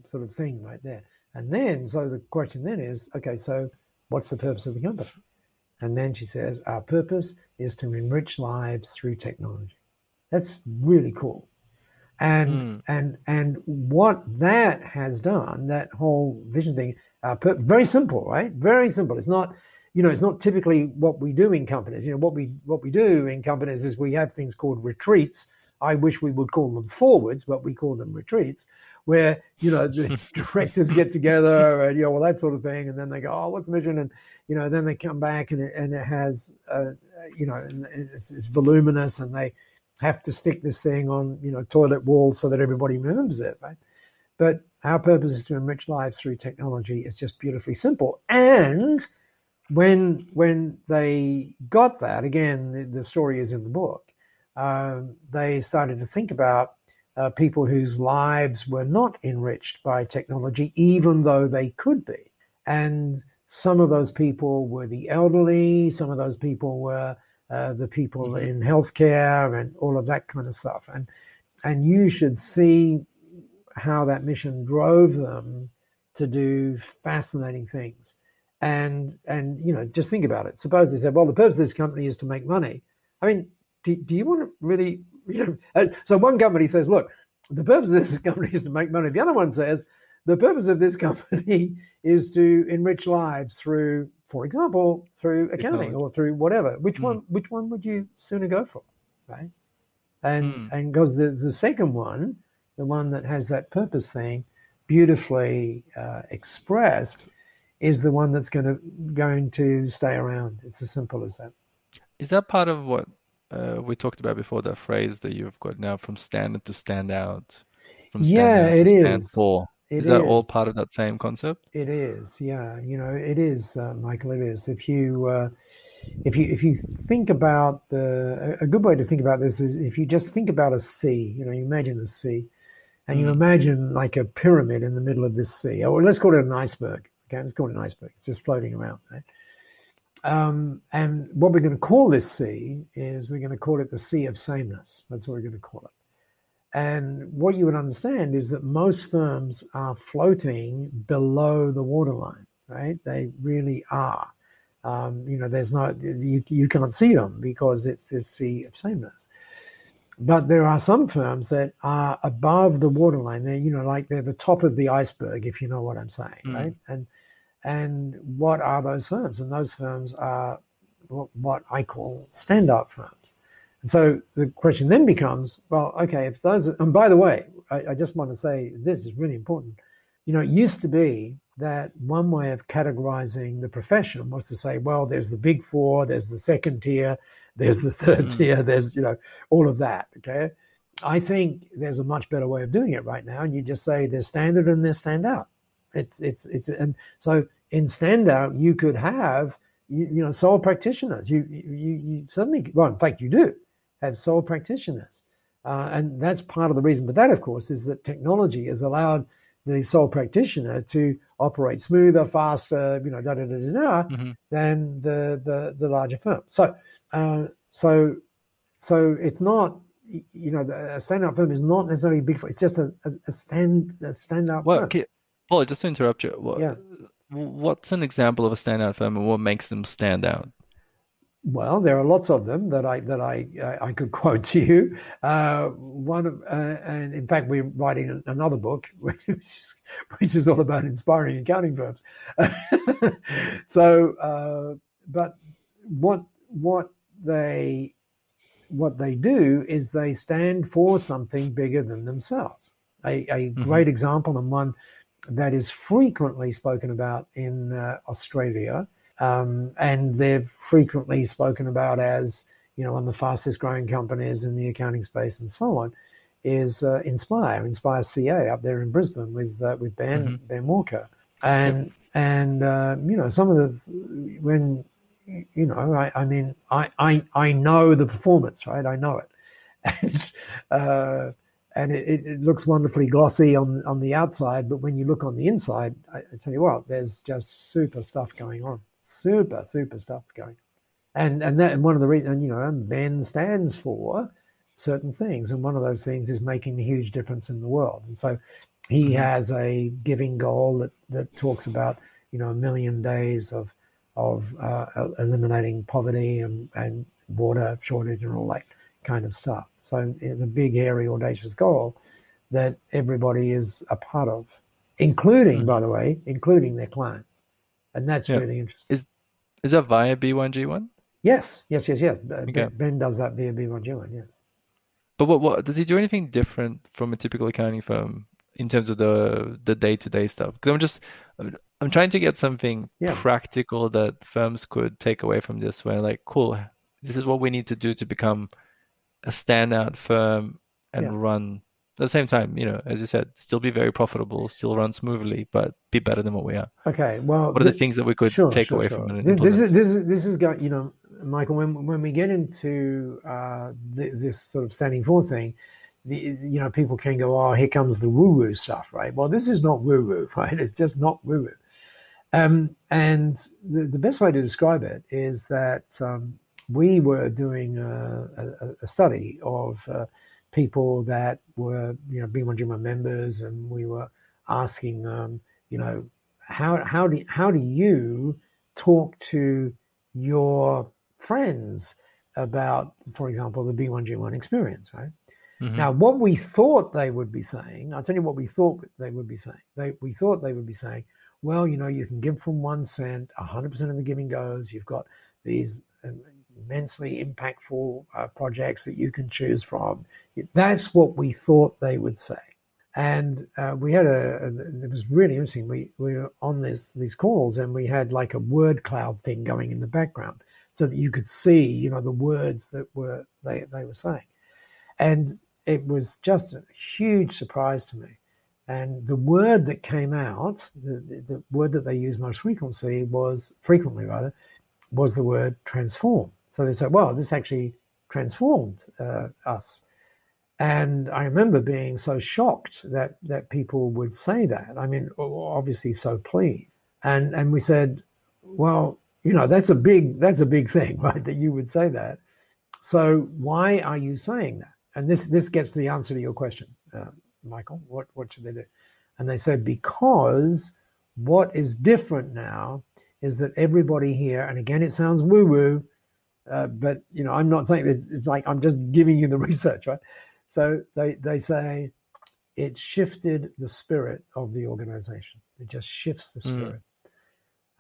sort of thing right there. And then, so the question then is, okay, so what's the purpose of the company? And then she says, our purpose is to enrich lives through technology. That's really cool. And what that has done, that whole vision thing, very simple, right? Very simple. It's not, it's not typically what we do in companies. What we do in companies is we have things called retreats. I wish we would call them forwards, but we call them retreats, where the directors get together and well, that sort of thing, and then they go, oh, what's the mission? And then they come back and it has and it's voluminous, and they have to stick this thing on toilet walls so that everybody remembers it, right? But our purpose is to enrich lives through technology. It's just beautifully simple. And when they got that, again, the story is in the book. They started to think about people whose lives were not enriched by technology, even though they could be. And some of those people were the elderly, some of those people were the people in healthcare and all of that kind of stuff. And you should see how that mission drove them to do fascinating things. And just think about it. Suppose they said, well, the purpose of this company is to make money. I mean, do you want to really, so one company says, look, the purpose of this company is to make money. The other one says, the purpose of this company is to enrich lives through, for example, through accounting or through whatever. Which one would you sooner go for, right? And because the second one, the one that has that purpose thing beautifully expressed, is the one that's going to stay around. It's as simple as that. Is that part of what we talked about before, that phrase that you've got now, from standard to stand out, from stand out to stand for? Is that all part of that same concept? It is, yeah. It is, Michael. It is. If you think about a good way to think about this is if you just think about a sea. You imagine a sea, and you imagine like a pyramid in the middle of this sea, or let's call it an iceberg. Okay, let's call it an iceberg. It's just floating around, right? And what we're going to call this sea is we're going to call it the sea of sameness. That's what we're going to call it. And what you would understand is that most firms are floating below the waterline, right? They really are. There's you can't see them because it's this sea of sameness. But there are some firms that are above the waterline. They're they're the top of the iceberg, if you know what I'm saying, right? And what are those firms? And those firms are what I call stand-up firms. And so the question then becomes, well, okay, if those are, and by the way, I just want to say this is really important. It used to be that one way of categorizing the profession was to say, well, there's the big four, there's the second tier, there's the third tier, there's, all of that, okay? I think there's a much better way of doing it right now, and you just say there's standard and there's standout. And so in standout, you could have, sole practitioners. You suddenly, well, in fact, you do have sole practitioners. And that's part of the reason for that, of course, is that technology has allowed the sole practitioner to operate smoother, faster, than the larger firm. So it's not, a standout firm is not necessarily a big firm. It's just a standout firm. Okay, Paul, just to interrupt you. What's an example of a standout firm, and what makes them stand out? Well, there are lots of them that I could quote to you. And in fact, we're writing another book, which is all about inspiring accounting firms. So, but what they do is they stand for something bigger than themselves. A great example, and one that is frequently spoken about in Australia, And they're frequently spoken about as, one of the fastest growing companies in the accounting space and so on, is Inspire CA up there in Brisbane with Ben Walker. And some of the, when, I know the performance, right? I know it. And it looks wonderfully glossy on the outside, but when you look on the inside, I tell you what, there's just super stuff going on. Super stuff going on. And one of the reasons, Ben stands for certain things, and one of those things is making a huge difference in the world. And so he has a giving goal that talks about, 1 million days of eliminating poverty and water shortage and all that kind of stuff. So it's a big, hairy, audacious goal that everybody is a part of, including, by the way, including their clients. And that's really interesting. Is that via B1G1? Yes. Okay. Ben does that via B1G1, yes. But what does he do anything different from a typical accounting firm in terms of the day-to-day stuff? Because I'm trying to get something practical that firms could take away from this, where like, cool, this is what we need to do to become a standout firm and run at the same time, as you said, still be very profitable, still run smoothly, but be better than what we are. Okay, well, what are the things that we could take away from it? This is going, Michael, when we get into this sort of standing for thing, people can go, oh, here comes the woo-woo stuff, right? Well, this is not woo-woo, right? It's just not woo-woo. And the best way to describe it is that we were doing a study of people that were, B1G1 members, and we were asking them, how do you talk to your friends about, for example, the B1G1 experience, right? Now, what we thought they would be saying, I'll tell you what we thought they would be saying. We thought they would be saying, well, you can give from 1 cent, 100% of the giving goes. You've got these immensely impactful projects that you can choose from. That's what we thought they would say. And we had it was really interesting. We were on these calls, and we had like a word cloud thing going in the background so that you could see, the words that they were saying. And it was just a huge surprise to me. And the word that came out, the word that they used most frequently was the word transform. So they said, well, this actually transformed us. And I remember being so shocked that people would say that. I mean, obviously so pleased. And we said, well, that's a big thing, right? That you would say that. So why are you saying that? And this gets to the answer to your question, Michael. What should they do? And they said, because what is different now is that everybody here, and again, it sounds woo-woo, but I'm not saying it's like I'm just giving you the research, right? So they say it shifted the spirit of the organization. It just shifts the spirit.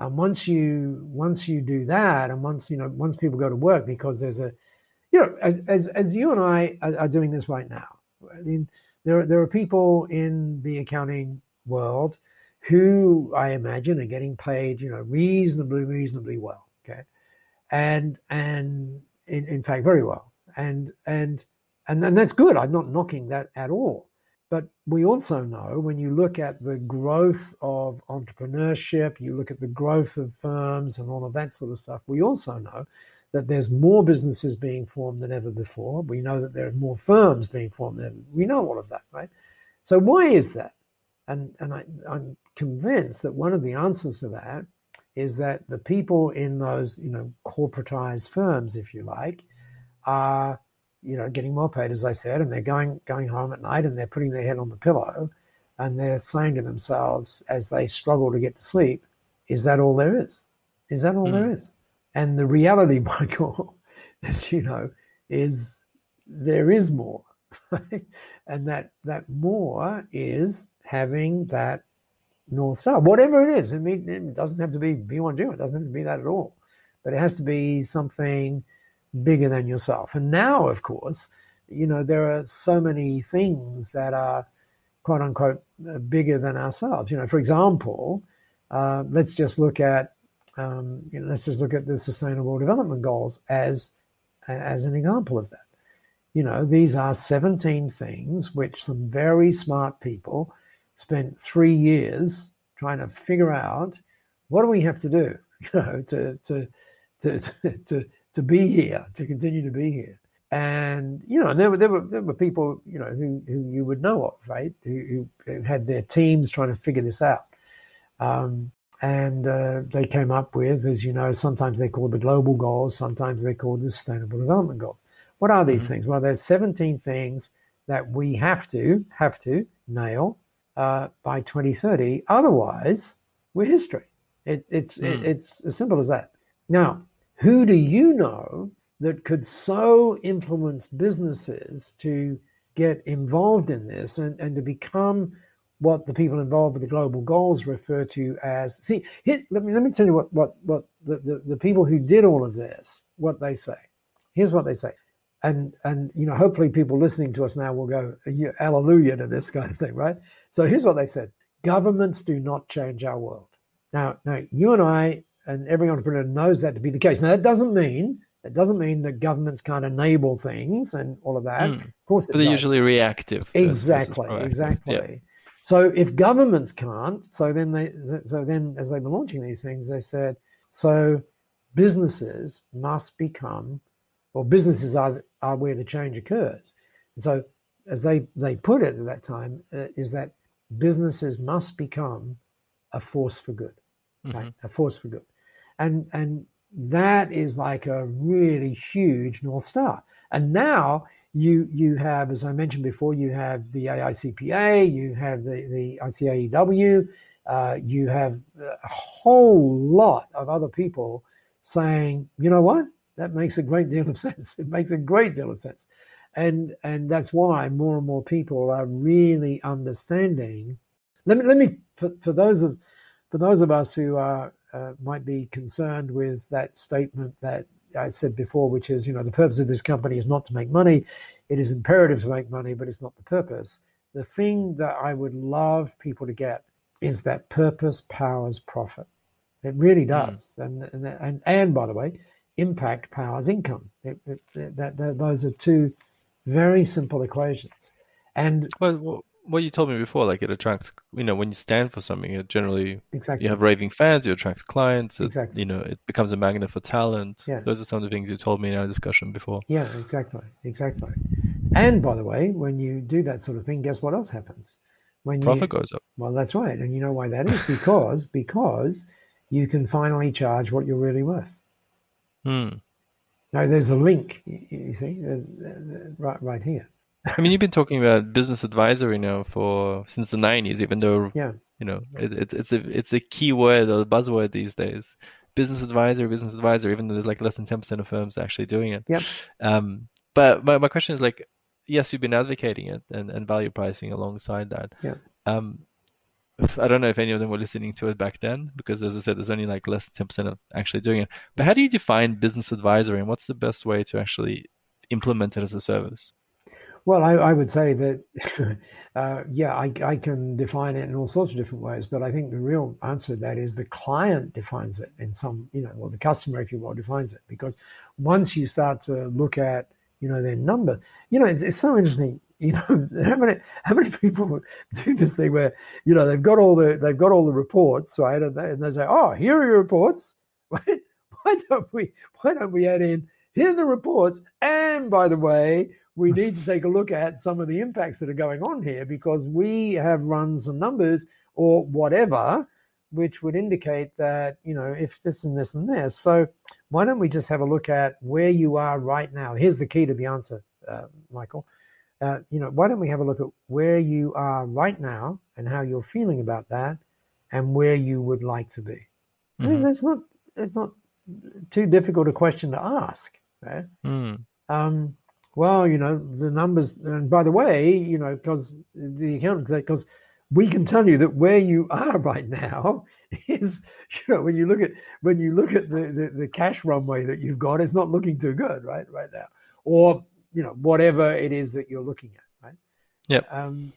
And once you do that, and once people go to work, because there's a, as you and I are doing this right now, I mean, there are people in the accounting world who I imagine are getting paid, reasonably well, okay, and in fact very well, and that's good. I'm not knocking that at all. But we also know, when you look at the growth of entrepreneurship, you look at the growth of firms and all of that sort of stuff, we also know that there's more businesses being formed than ever before. We know that there are more firms being formed than ever. We know all of that, right? So why is that? And I'm convinced that one of the answers to that is that the people in those, corporatized firms, if you like, are, getting more paid, as I said, and they're going home at night, and they're putting their head on the pillow, and they're saying to themselves as they struggle to get to sleep, is that all there is? Is that all there is? And the reality, Michael, as you know, is there is more, right? And that more is having that North Star, whatever it is. I mean, it doesn't have to be B1G, it doesn't have to be that at all, but it has to be something bigger than yourself. And now, of course, there are so many things that are, quote unquote, bigger than ourselves. For example, let's just look at let's just look at the Sustainable Development Goals as an example of that. These are 17 things which some very smart people spent 3 years trying to figure out, what do we have to do, to be here, to continue to be here. And and there were people who you would know of, right, who had their teams trying to figure this out. And they came up with, as you know, sometimes they're called the global goals, sometimes they're called the Sustainable Development Goals. What are these things? Well, there's 17 things that we have to nail by 2030. Otherwise, we're history. It's as simple as that. Now, who do you know that could so influence businesses to get involved in this and to become what the people involved with the global goals refer to as? See, let me tell you what the people who did all of this, what they say. Here's what they say. And hopefully people listening to us now will go, hallelujah to this kind of thing, right? So here's what they said. Governments do not change our world. Now you and I and every entrepreneur knows that to be the case. Now, that doesn't mean that governments can't enable things and all of that. Of course it does. They're usually reactive. Exactly. Yeah. So if governments can't, so then as they were launching these things, they said, so businesses must become, well, businesses are where the change occurs. And so as they put it at that time, is that businesses must become a force for good, right? A force for good. And that is like a really huge North Star. And now you have, as I mentioned before, you have the AICPA, you have the ICAEW, you have a whole lot of other people saying, you know what? That makes a great deal of sense. It makes a great deal of sense. And that's why more and more people are really understanding. Let me for those of us who are might be concerned with that statement that I said before, which is, the purpose of this company is not to make money. It is imperative to make money, but it's not the purpose. The thing that I would love people to get is that purpose powers profit. It really does. And by the way, impact powers income. Those are two very simple equations. And what you told me before, like it attracts, when you stand for something, it generally, exactly. You have raving fans, you attract clients, exactly. It becomes a magnet for talent. Yeah. Those are some of the things you told me in our discussion before. Yeah, exactly. And by the way, when you do that sort of thing, guess what else happens? Profit goes up. Well, that's right. And you know why that is? Because you can finally charge what you're really worth. Now, there's a link, you see, right here. I mean, you've been talking about business advisory now since the 90s, even though it's a key word or a buzzword these days. Business advisory, even though there's like less than 10% of firms actually doing it. Yep. But my question is, like, yes, you've been advocating it and value pricing alongside that. Yeah. I don't know if any of them were listening to it back then, because as I said, there's only like less than 10% of actually doing it. But how do you define business advisory, and what's the best way to actually implement it as a service? Well, I would say that, I can define it in all sorts of different ways, but I think the real answer to that is the client defines it in some, or the customer, if you will, defines it. Because once you start to look at, their number, it's so interesting. How many people do this thing where, they've got all the reports, right? And they say, oh, here are your reports. Why don't we add in, here are the reports, and by the way, we need to take a look at some of the impacts that are going on here, because we have run some numbers or whatever, which would indicate that, if this and this and this. So why don't we just have a look at where you are right now? Here's the key to the answer, Michael. Why don't we have a look at where you are right now and how you're feeling about that and where you would like to be? It's not too difficult a question to ask, right? Well, the numbers, and by the way, because the accountant said, because we can tell you that where you are right now is, when you look at the cash runway that you've got, it's not looking too good, right now, or whatever it is that you're looking at, right? Yep.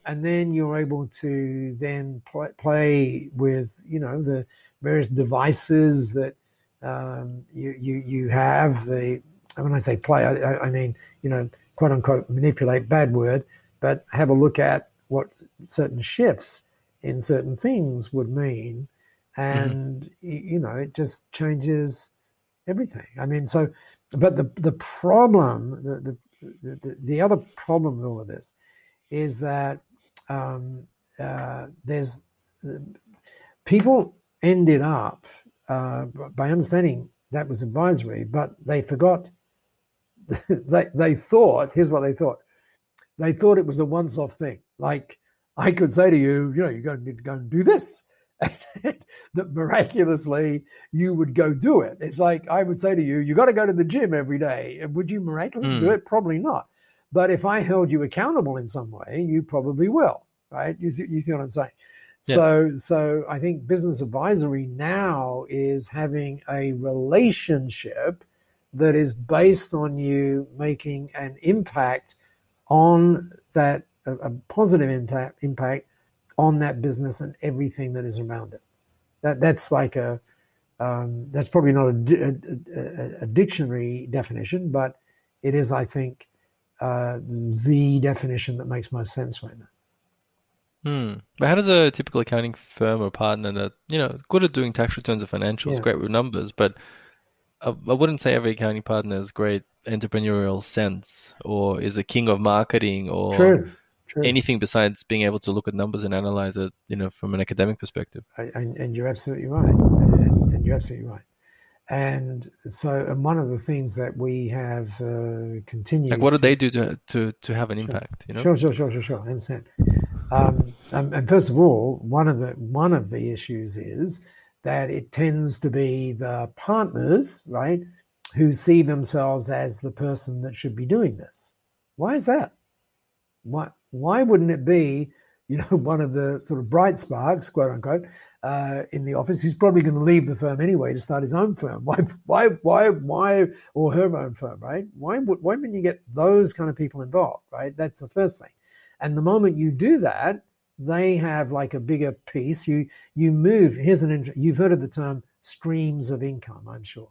And then you're able to then play with the various devices that You have the, when I say play, I mean, quote unquote manipulate, bad word, but have a look at what certain shifts in certain things would mean, and it just changes everything. I mean, so, but the problem, the other problem with all of this is that there's people ended up by understanding that was advisory, but they forgot. They thought, here's what they thought. They thought it was a once-off thing. Like I could say to you, you're going to need to go and do this. That miraculously you would go do it. It's like I would say to you, you got to go to the gym every day. Would you miraculously do it? Probably not. But if I held you accountable in some way, you probably will, right? You see what I'm saying? Yeah. So I think business advisory now is having a relationship that is based on you making an impact on that, a positive impact on that business and everything that is around it. That's like that's probably not a dictionary definition, but it is, I think, the definition that makes most sense right now. But how does a typical accounting firm or partner that, good at doing tax returns or financials, great with numbers, but I wouldn't say every accounting partner has great entrepreneurial sense or is a king of marketing or True. anything besides being able to look at numbers and analyze it, from an academic perspective. And you're absolutely right. And you're absolutely right. And so, and one of the things that we have continued. Like, what do they do to have an impact? Sure. I understand. And first of all, one of the issues is that it tends to be the partners, right, who see themselves as the person that should be doing this. Why is that? Why wouldn't it be, one of the sort of bright sparks, quote unquote, in the office, who's probably going to leave the firm anyway to start his own firm? Why, or her own firm, right? Why wouldn't you get those kind of people involved, right? That's the first thing. And the moment you do that, they have like a bigger piece. You move. You've heard of the term streams of income, I'm sure.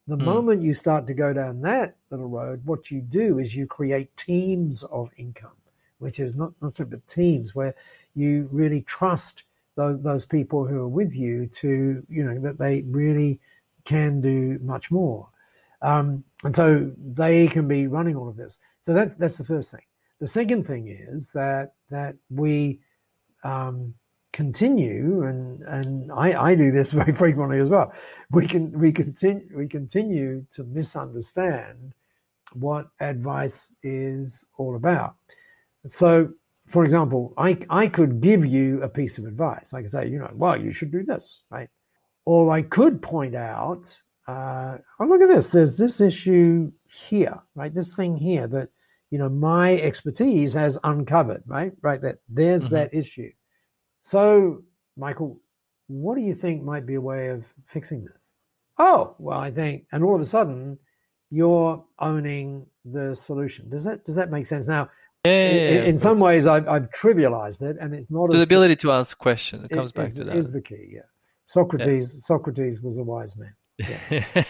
The moment you start to go down that little road, what you do is you create teams of income, which is not sort of teams where you really trust those people who are with you to, that they really can do much more. And so they can be running all of this. So that's the first thing. The second thing is that we continue, and I do this very frequently as well. We continue to misunderstand what advice is all about. So, for example, I could give you a piece of advice. I could say, well, you should do this, right? Or I could point out, oh, look at this. There's this issue here, right? This thing here that, my expertise has uncovered, right? That there's that issue. So, Michael, what do you think might be a way of fixing this? Oh, well, I think, and all of a sudden, you're owning the solution. Does that make sense? Now, in some ways, I've trivialized it, and it's not. So the ability to ask questions, it comes back to that. Is the key, yeah. Socrates was a wise man. Yeah.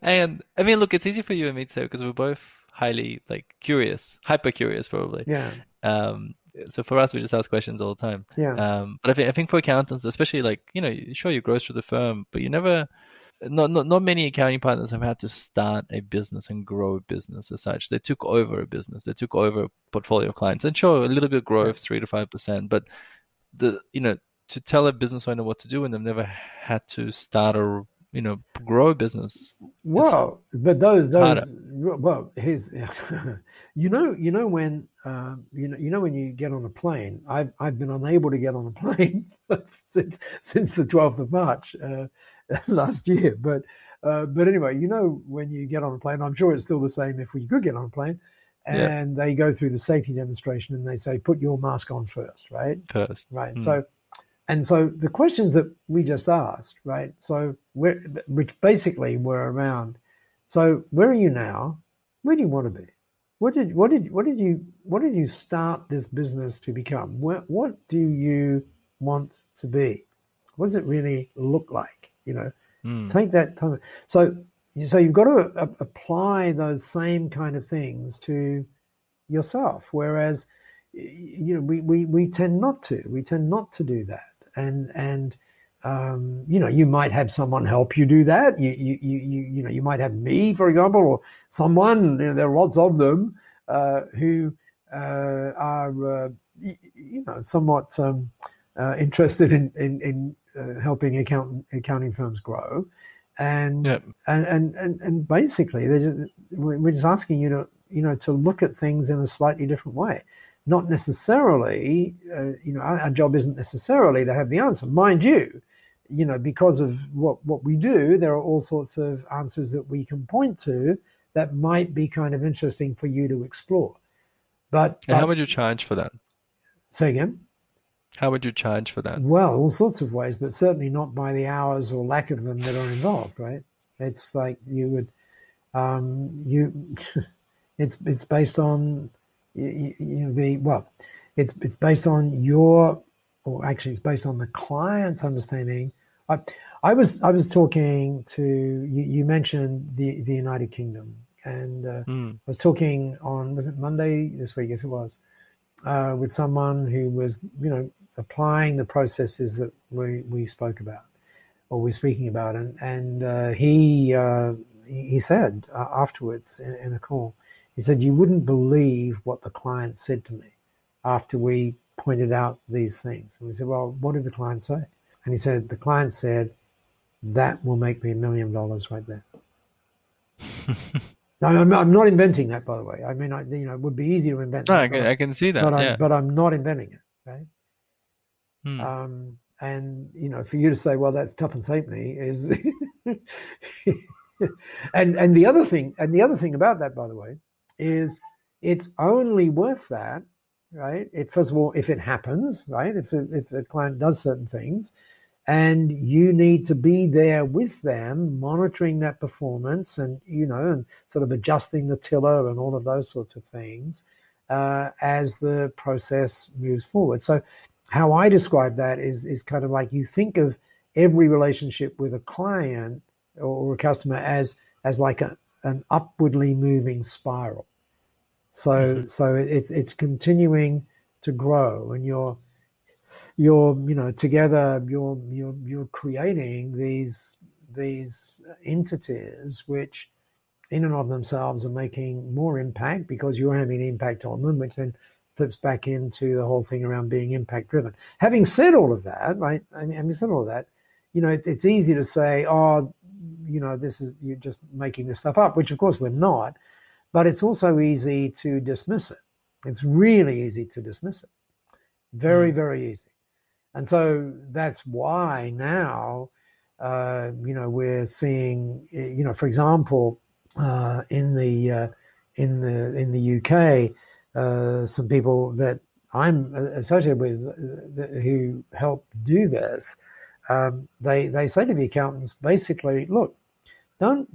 And I mean, look, it's easy for you and me to say because we're both highly curious, hyper curious, probably. Yeah. So for us, we just ask questions all the time. Yeah. But I think for accountants, especially sure you grow through the firm, but you never. Not many accounting partners have had to start a business and grow a business as such. They took over a business. They took over a portfolio of clients, and sure, a little bit of growth, 3 to 5%. But to tell a business owner what to do, and they've never had to start or grow a business. Well, but those well, here's when when you get on a plane. I've been unable to get on a plane since the 12th of March last year. But anyway, when you get on a plane, I'm sure it's still the same if we could get on a plane. And they go through the safety demonstration and they say, put your mask on first, right? Right. So the questions that we just asked, right? So which basically were around. So where are you now? Where do you want to be? What did you start this business to become? What do you want to be? What does it really look like? Take that time. So you've got to apply those same kind of things to yourself. Whereas, we tend not to. We tend not to do that. And you might have someone help you do that. You might have me, for example, or someone. There are lots of them who are somewhat interested in helping accounting firms grow, and basically we're just asking you to look at things in a slightly different way. Not necessarily, our job isn't necessarily to have the answer, mind you. Because of what we do, there are all sorts of answers that we can point to that might be kind of interesting for you to explore. But how would you charge for that? Say again? How would you charge for that? Well, all sorts of ways, but certainly not by the hours or lack of them that are involved, right? It's like you would, it's based on, it's based on your, or actually it's based on the client's understanding. I was talking to, you mentioned the United Kingdom, and I was talking on, was it Monday this week? Yes, it was, with someone who was, applying the processes that we spoke about, or we're speaking about, and he said afterwards in a call, he said, you wouldn't believe what the client said to me after we pointed out these things. And we said, well, what did the client say? And he said, the client said, that will make me $1 million right there. Now, I'm not inventing that, by the way. I mean, it would be easy to invent that. I can see that, but I'm not inventing it, right? And for you to say, well, that's tuppence halfpenny is, and the other thing about that, by the way, is it's only worth that, right? First of all, if it happens, right? If the client does certain things, and you need to be there with them, monitoring that performance, and and sort of adjusting the tiller and all of those sorts of things as the process moves forward. So how I describe that is kind of like, you think of every relationship with a client or a customer as like an upwardly moving spiral. So it's continuing to grow, and you're together you're creating these entities which in and of themselves are making more impact because you're having an impact on them, which then flips back into the whole thing around being impact driven. Having said all of that, right? Having said all of that, it's easy to say, this is, you're just making this stuff up, which of course we're not, but it's also easy to dismiss it. It's really easy to dismiss it. Very, very easy. And so that's why now, we're seeing, for example, in the UK, some people that I'm associated with who help do this, they say to the accountants basically, look, don't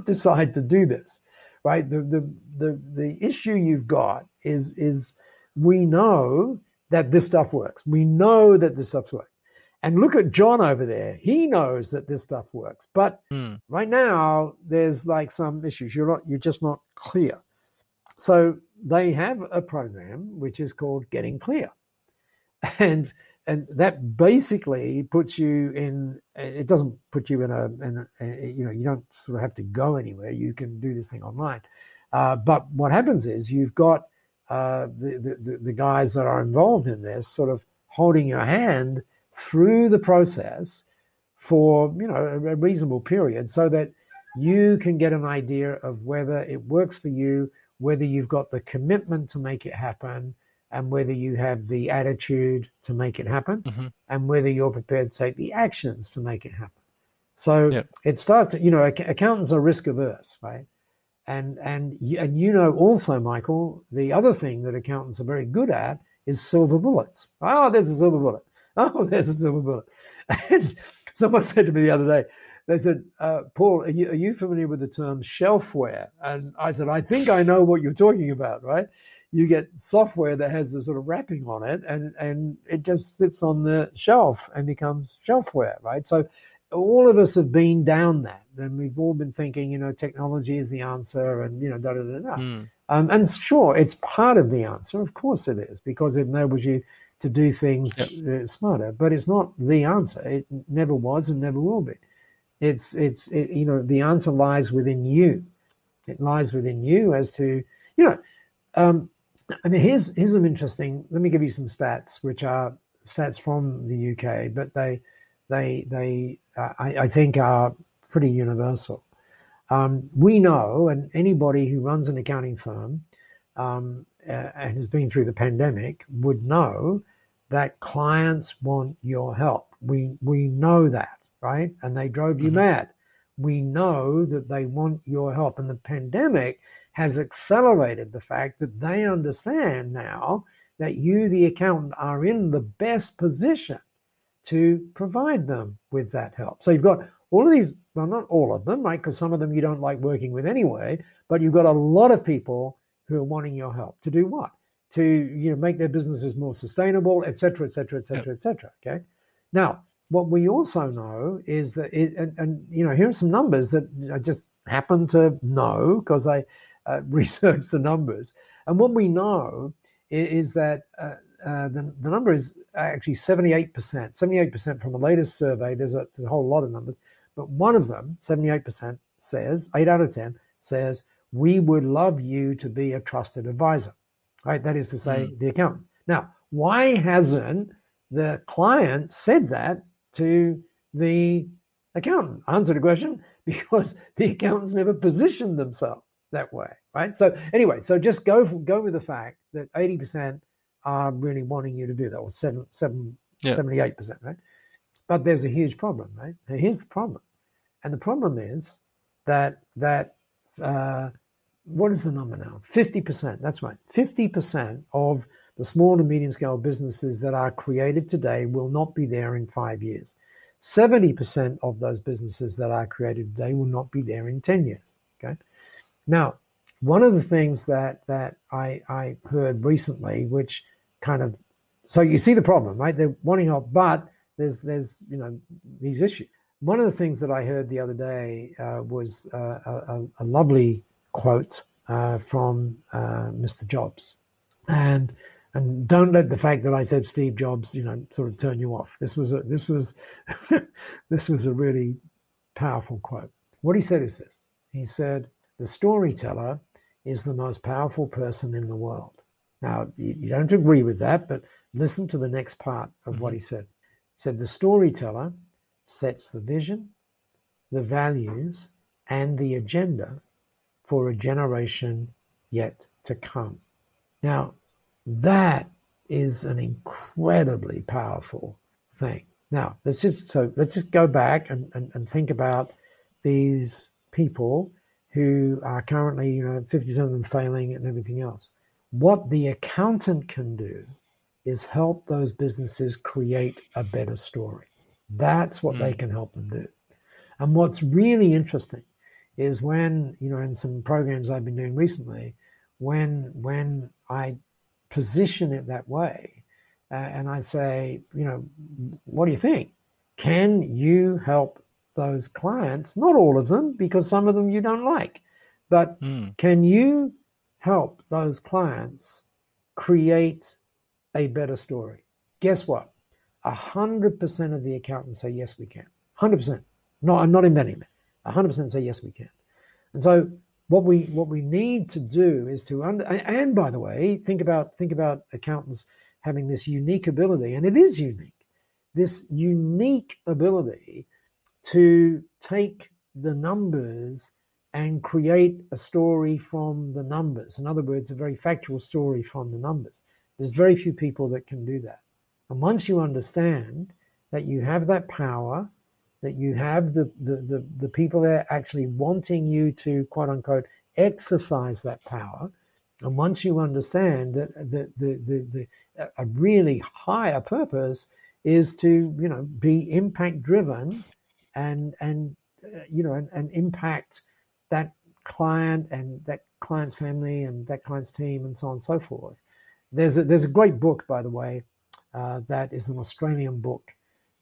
decide to do this, right? The issue you've got is we know that this stuff works. We know that this stuff works. And look at John over there. He knows that this stuff works. But right now, there's like some issues. You're just not clear. So they have a program which is called Getting Clear. And that basically puts you in, it doesn't put you in you don't sort of have to go anywhere. You can do this thing online. But what happens is you've got the guys that are involved in this sort of holding your hand through the process for a reasonable period, so that you can get an idea of whether it works for you, whether you've got the commitment to make it happen, and whether you have the attitude to make it happen, and whether you're prepared to take the actions to make it happen. So it starts, accountants are risk averse, right? And also, Michael, the other thing that accountants are very good at is silver bullets. Oh, there's a silver bullet. Oh, there's a silver bullet. And someone said to me the other day, they said, Paul, are you familiar with the term shelfware? And I said, I think I know what you're talking about, right? You get software that has the sort of wrapping on it, and it just sits on the shelf and becomes shelfware, right? So all of us have been down that, and we've all been thinking, technology is the answer, and da da da da. And sure, it's part of the answer. Of course, it is, because it enables you to do things smarter. But it's not the answer. It never was and never will be. The answer lies within you. It lies within you as to, here's some interesting. Let me give you some stats, which are stats from the UK, but they I think are pretty universal. We know, and anybody who runs an accounting firm and has been through the pandemic would know that clients want your help. We know that, right? And they drove you mad. We know that they want your help. And the pandemic has accelerated the fact that they understand now that you, the accountant, are in the best position to provide them with that help. So you've got all of these, well, not all of them, right? Because some of them you don't like working with anyway, but you've got a lot of people who are wanting your help to do what? To make their businesses more sustainable, et cetera, et cetera, et cetera, et cetera. Okay. Now, what we also know is that, here are some numbers that I just happen to know because I researched the numbers. And what we know is that the number is actually 78%. 78% from the latest survey. There's a whole lot of numbers, but one of them, 78%, says, 8 out of 10, says, we would love you to be a trusted advisor. Right? That is to say, the accountant. Now, why hasn't the client said that to the accountant? Answer the question, because the accountants never positioned themselves that way, right? So anyway, so just go with the fact that 80% are really wanting you to do that, or 78%, right? But there's a huge problem, right? Now, here's the problem. And the problem is that what is the number now? 50%, that's right. 50% of the small and medium scale businesses that are created today will not be there in 5 years. 70% of those businesses that are created today will not be there in 10 years, okay? Now, one of the things that I heard recently, which kind of, so you see the problem, right? They're wanting help, but there's these issues. One of the things that I heard the other day was a lovely quote from Mr. Jobs, and don't let the fact that I said Steve Jobs, sort of turn you off. This was a really powerful quote. What he said is this. He said, "The storyteller is the most powerful person in the world." Now, you don't agree with that, but listen to the next part of what he said. He said, "The storyteller sets the vision, the values, and the agenda for a generation yet to come." Now, that is an incredibly powerful thing. Now, let's just go back and think about these people who are currently, 50% of them failing and everything else. What the accountant can do is help those businesses create a better story. That's what they can help them do. And what's really interesting is when, in some programs I've been doing recently, when I position it that way, and I say, what do you think? Can you help those clients? Not all of them, because some of them you don't like, but can you help those clients create a better story? Guess what? 100% of the accountants say, yes, we can. 100%. No, I'm not inventing it. 100% say, yes, we can. And so what we need to do is to, and by the way, think about accountants having this unique ability, and it is unique, this unique ability to take the numbers and create a story from the numbers. In other words, a very factual story from the numbers. There's very few people that can do that. And once you understand that you have that power, that you have the people there actually wanting you to, quote unquote, exercise that power, and once you understand that a really higher purpose is to, be impact driven and impact that client and that client's family and that client's team and so on and so forth. There's a great book, by the way, that is an Australian book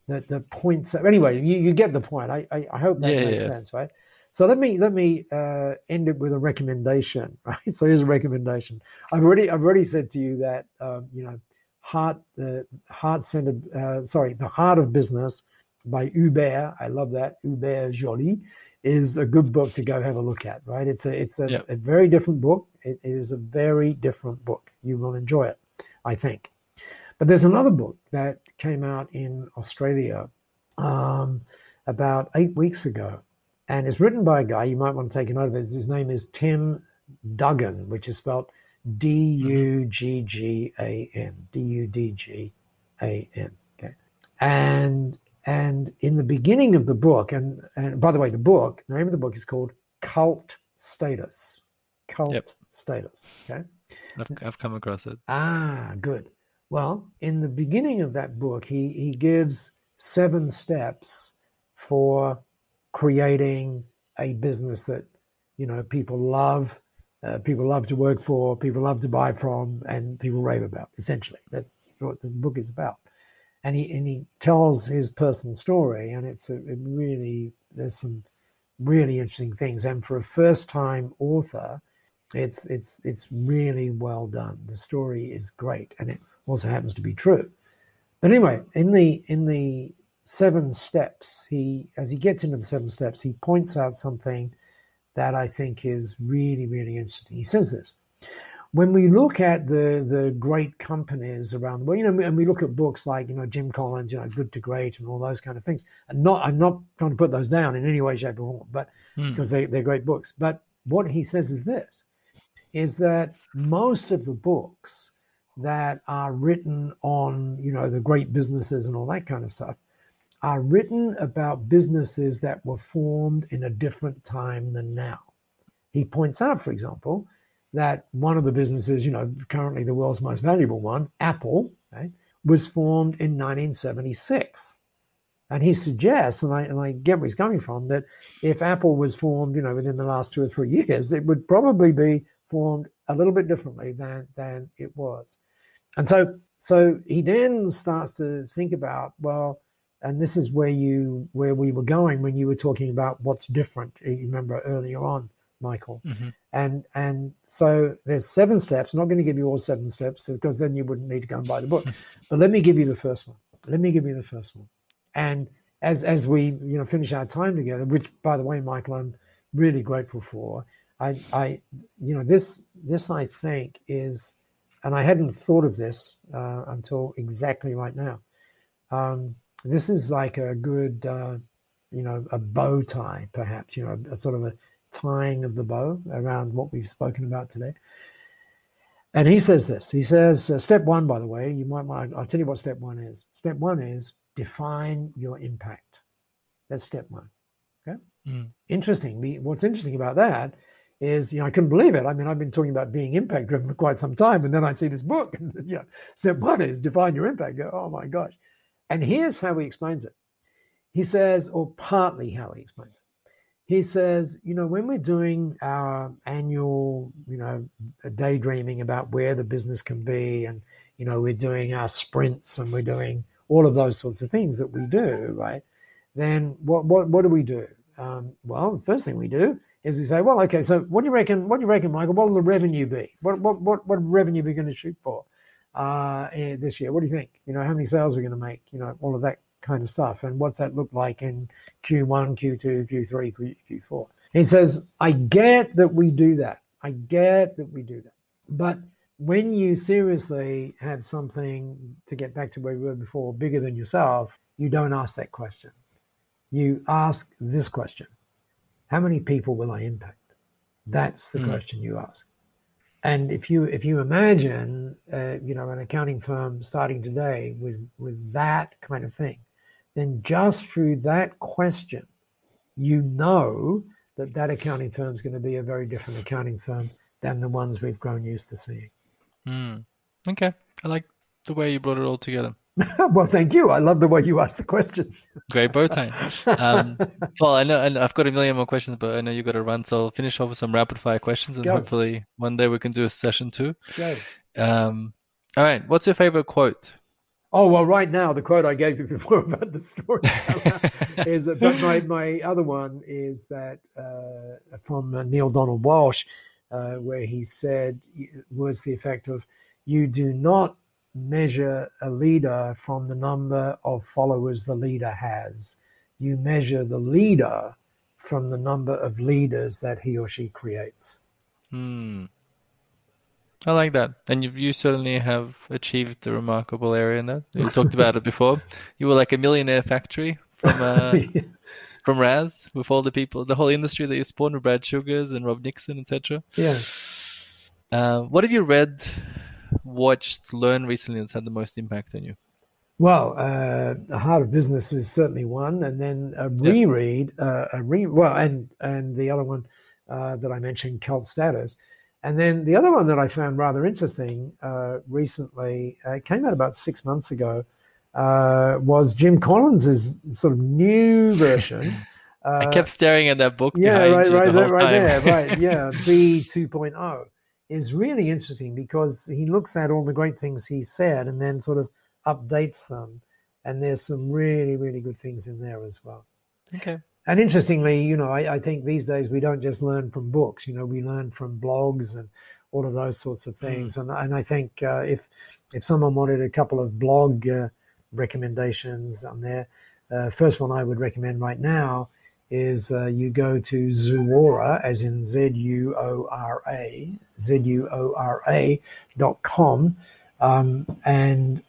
that points out. Anyway, you get the point. I hope that makes sense, right? So let me end it with a recommendation, right? So here's a recommendation. I've already said to you that The Heart of Business by Hubert. I love that. Hubert Joly is a good book to go have a look at, right? It's a very different book. It is a very different book. You will enjoy it, I think. But there's another book that came out in Australia about 8 weeks ago, and it's written by a guy. You might want to take a note of it. His name is Tim Duggan, which is spelled Duggan, Dudgan. Okay, and in the beginning of the book, and by the way, the name of the book is called Cult Status. Cult Status. Okay, I've come across it. Good. Well, in the beginning of that book, he gives 7 steps for creating a business that people love to work for, people love to buy from, and people rave about. Essentially, that's what this book is about. And he tells his personal story, and there's some really interesting things. And for a first-time author, it's really well done. The story is great, and it also happens to be true. But anyway, in the 7 steps, as he gets into the 7 steps, he points out something that I think is really, really interesting. He says this: when we look at the great companies around the world, and we look at books like Jim Collins, Good to Great, and all those kind of things. And I'm not trying to put those down in any way, shape, or form, but because they're great books. But what he says is that most of the books that are written on, the great businesses and all that kind of stuff, are written about businesses that were formed in a different time than now. He points out, for example, that one of the businesses, currently the world's most valuable one, Apple, was formed in 1976. And he suggests, and I get where he's coming from, that if Apple was formed, within the last 2 or 3 years, it would probably be formed a little bit differently than it was. And so he then starts to think about, well, and this is where we were going when you were talking about what's different. You remember earlier on, Michael. Mm-hmm. And so there's 7 steps. I'm not going to give you all 7 steps because then you wouldn't need to go and buy the book. But let me give you the first one. And as we finish our time together, which by the way, Michael, I'm really grateful for. This I think is, and I hadn't thought of this until exactly right now. This is like a good, a bow tie, perhaps, a sort of a tying of the bow around what we've spoken about today. And he says this. He says, step 1, by the way, I'll tell you what step 1 is. Step 1 is define your impact. That's step 1. Okay. Interesting. What's interesting about that is, I couldn't believe it. I mean, I've been talking about being impact driven for quite some time, and then I see this book, and step 1 is define your impact. Oh my gosh. And here's how he explains it. He says, or partly how he explains it. He says, when we're doing our annual, daydreaming about where the business can be, and, we're doing our sprints and we're doing all of those sorts of things that we do, right? Then what do we do? Well, the first thing we do is we say, well, okay, so what do you reckon, Michael? What will the revenue be? What revenue are we going to shoot for this year? What do you think? How many sales are we going to make? All of that kind of stuff. And what's that look like in Q1, Q2, Q3, Q4? He says, I get that we do that. But when you seriously have something, to get back to where we were before, bigger than yourself, you don't ask that question. You ask this question: how many people will I impact? That's the question you ask. And if you imagine, an accounting firm starting today with that kind of thing, then just through that question, that accounting firm is going to be a very different accounting firm than the ones we've grown used to seeing. Okay. I like the way you brought it all together. Well, thank you. I love the way you ask the questions. Great bow tie. Paul, I know, and I've got a million more questions, but I know you got to run, so I'll finish off with some rapid fire questions, and hopefully one day we can do a session 2. Go. All right. What's your favorite quote? Oh, well, right now, the quote I gave you before about the storyteller is that, but my other one is that from Neil Donald Walsh, where he said, was the effect of, you do not measure a leader from the number of followers the leader has. You measure the leader from the number of leaders that he or she creates. I like that. And you certainly have achieved a remarkable area in that. We talked about it before. You were like a millionaire factory from Raz, with all the people, the whole industry that you spawned with Brad Sugars and Rob Nixon, etc. Yeah. What have you read, watched, learned recently that's had the most impact on you? Well, The Heart of Business is certainly one, and then a reread, and the other one that I mentioned, Cult Status. And then the other one that I found rather interesting recently, it came out about 6 months ago, was Jim Collins's sort of new version. I kept staring at that book. Yeah, right there, right. Yeah, B 2.0 is really interesting because he looks at all the great things he said and then sort of updates them. And there's some really, really good things in there as well. Okay. And interestingly, I think these days we don't just learn from books. We learn from blogs and all of those sorts of things. And I think if someone wanted a couple of blog recommendations on there, first one I would recommend right now is you go to Zuora, as in ZUORA.com. And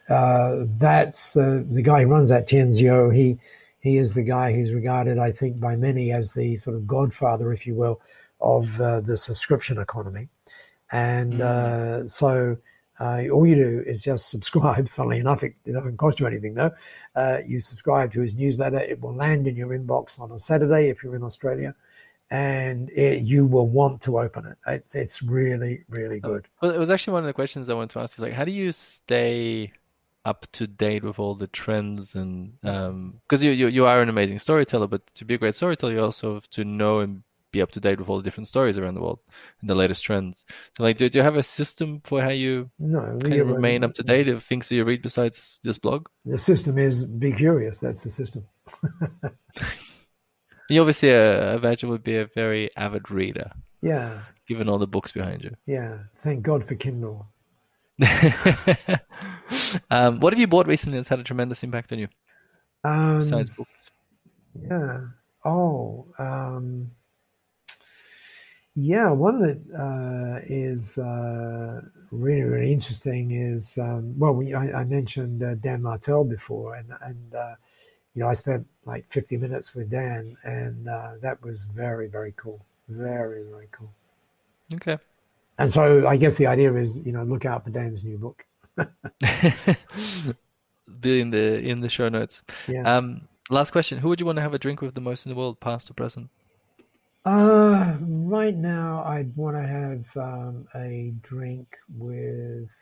that's the guy who runs that, Tianzio. He is the guy who's regarded, I think, by many as the sort of godfather, if you will, of the subscription economy. And so all you do is just subscribe. Funnily enough, it doesn't cost you anything, though. You subscribe to his newsletter. It will land in your inbox on a Saturday if you're in Australia, and you will want to open it. It's really, really good. Well, it was actually one of the questions I wanted to ask you. Like, how do you stay up to date with all the trends? And because you are an amazing storyteller, but to be a great storyteller, you also have to know and be up to date with all the different stories around the world and the latest trends. So, like, do you have a system for how you remain up to date of things that you read besides this blog? The system is be curious. That's the system. You obviously, Vajra would be a very avid reader. Yeah. Given all the books behind you. Yeah. Thank God for Kindle. What have you bought recently that's had a tremendous impact on you? Besides books. Yeah. Oh. Yeah. One that is really, really interesting is I mentioned Dan Martell before, and I spent like 50 minutes with Dan, and that was very, very cool. Very, very cool. Okay. And so I guess the idea is, look out for Dan's new book. Be in the show notes. Yeah. Last question. Who would you want to have a drink with the most in the world, past or present? Right now, I'd want to have a drink with,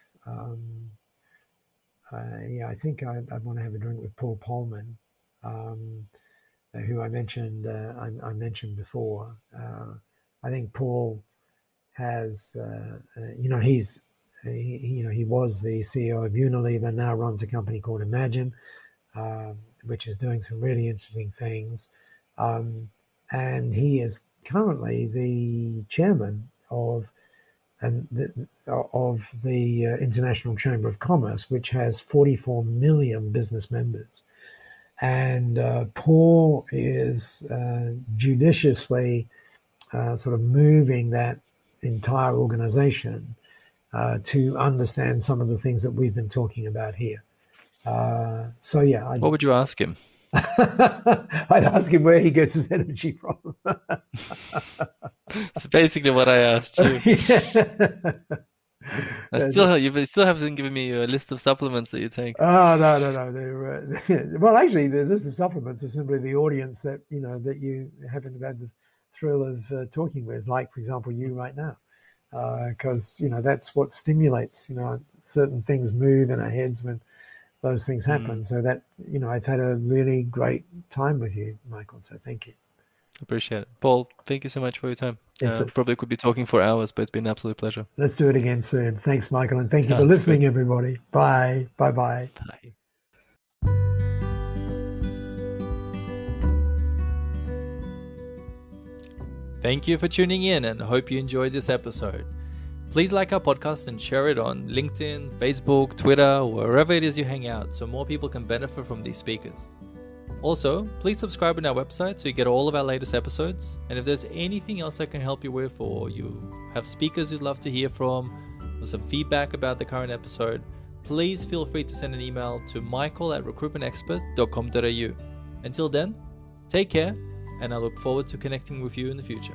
I think I'd want to have a drink with Paul Pullman, who I mentioned. I mentioned before. I think Paul has, he was the CEO of Unilever, now runs a company called Imagine, which is doing some really interesting things. And he is currently the chairman of the International Chamber of Commerce, which has 44 million business members. And Paul is judiciously sort of moving that entire organization to understand some of the things that we've been talking about here. What would you ask him? I'd ask him where he gets his energy from. So basically what I asked you. You still haven't given me a list of supplements that you take. Oh, no. Well, actually, the list of supplements are simply the audience that you haven't had the thrill of talking with, like, for example, you right now. Because, that's what stimulates, certain things move in our heads when those things happen. So that, I've had a really great time with you, Michael. So thank you. Appreciate it. Paul, thank you so much for your time. Probably could be talking for hours, but it's been an absolute pleasure. Let's do it again soon. Thanks, Michael. And thank you for listening, everybody. Bye. Bye-bye. Bye. Thank you for tuning in and hope you enjoyed this episode. Please like our podcast and share it on LinkedIn, Facebook, Twitter, or wherever it is you hang out so more people can benefit from these speakers. Also, please subscribe on our website so you get all of our latest episodes. And if there's anything else I can help you with, or you have speakers you'd love to hear from, or some feedback about the current episode, please feel free to send an email to michael@recruitmentexpert.com.au. Until then, take care, and I look forward to connecting with you in the future.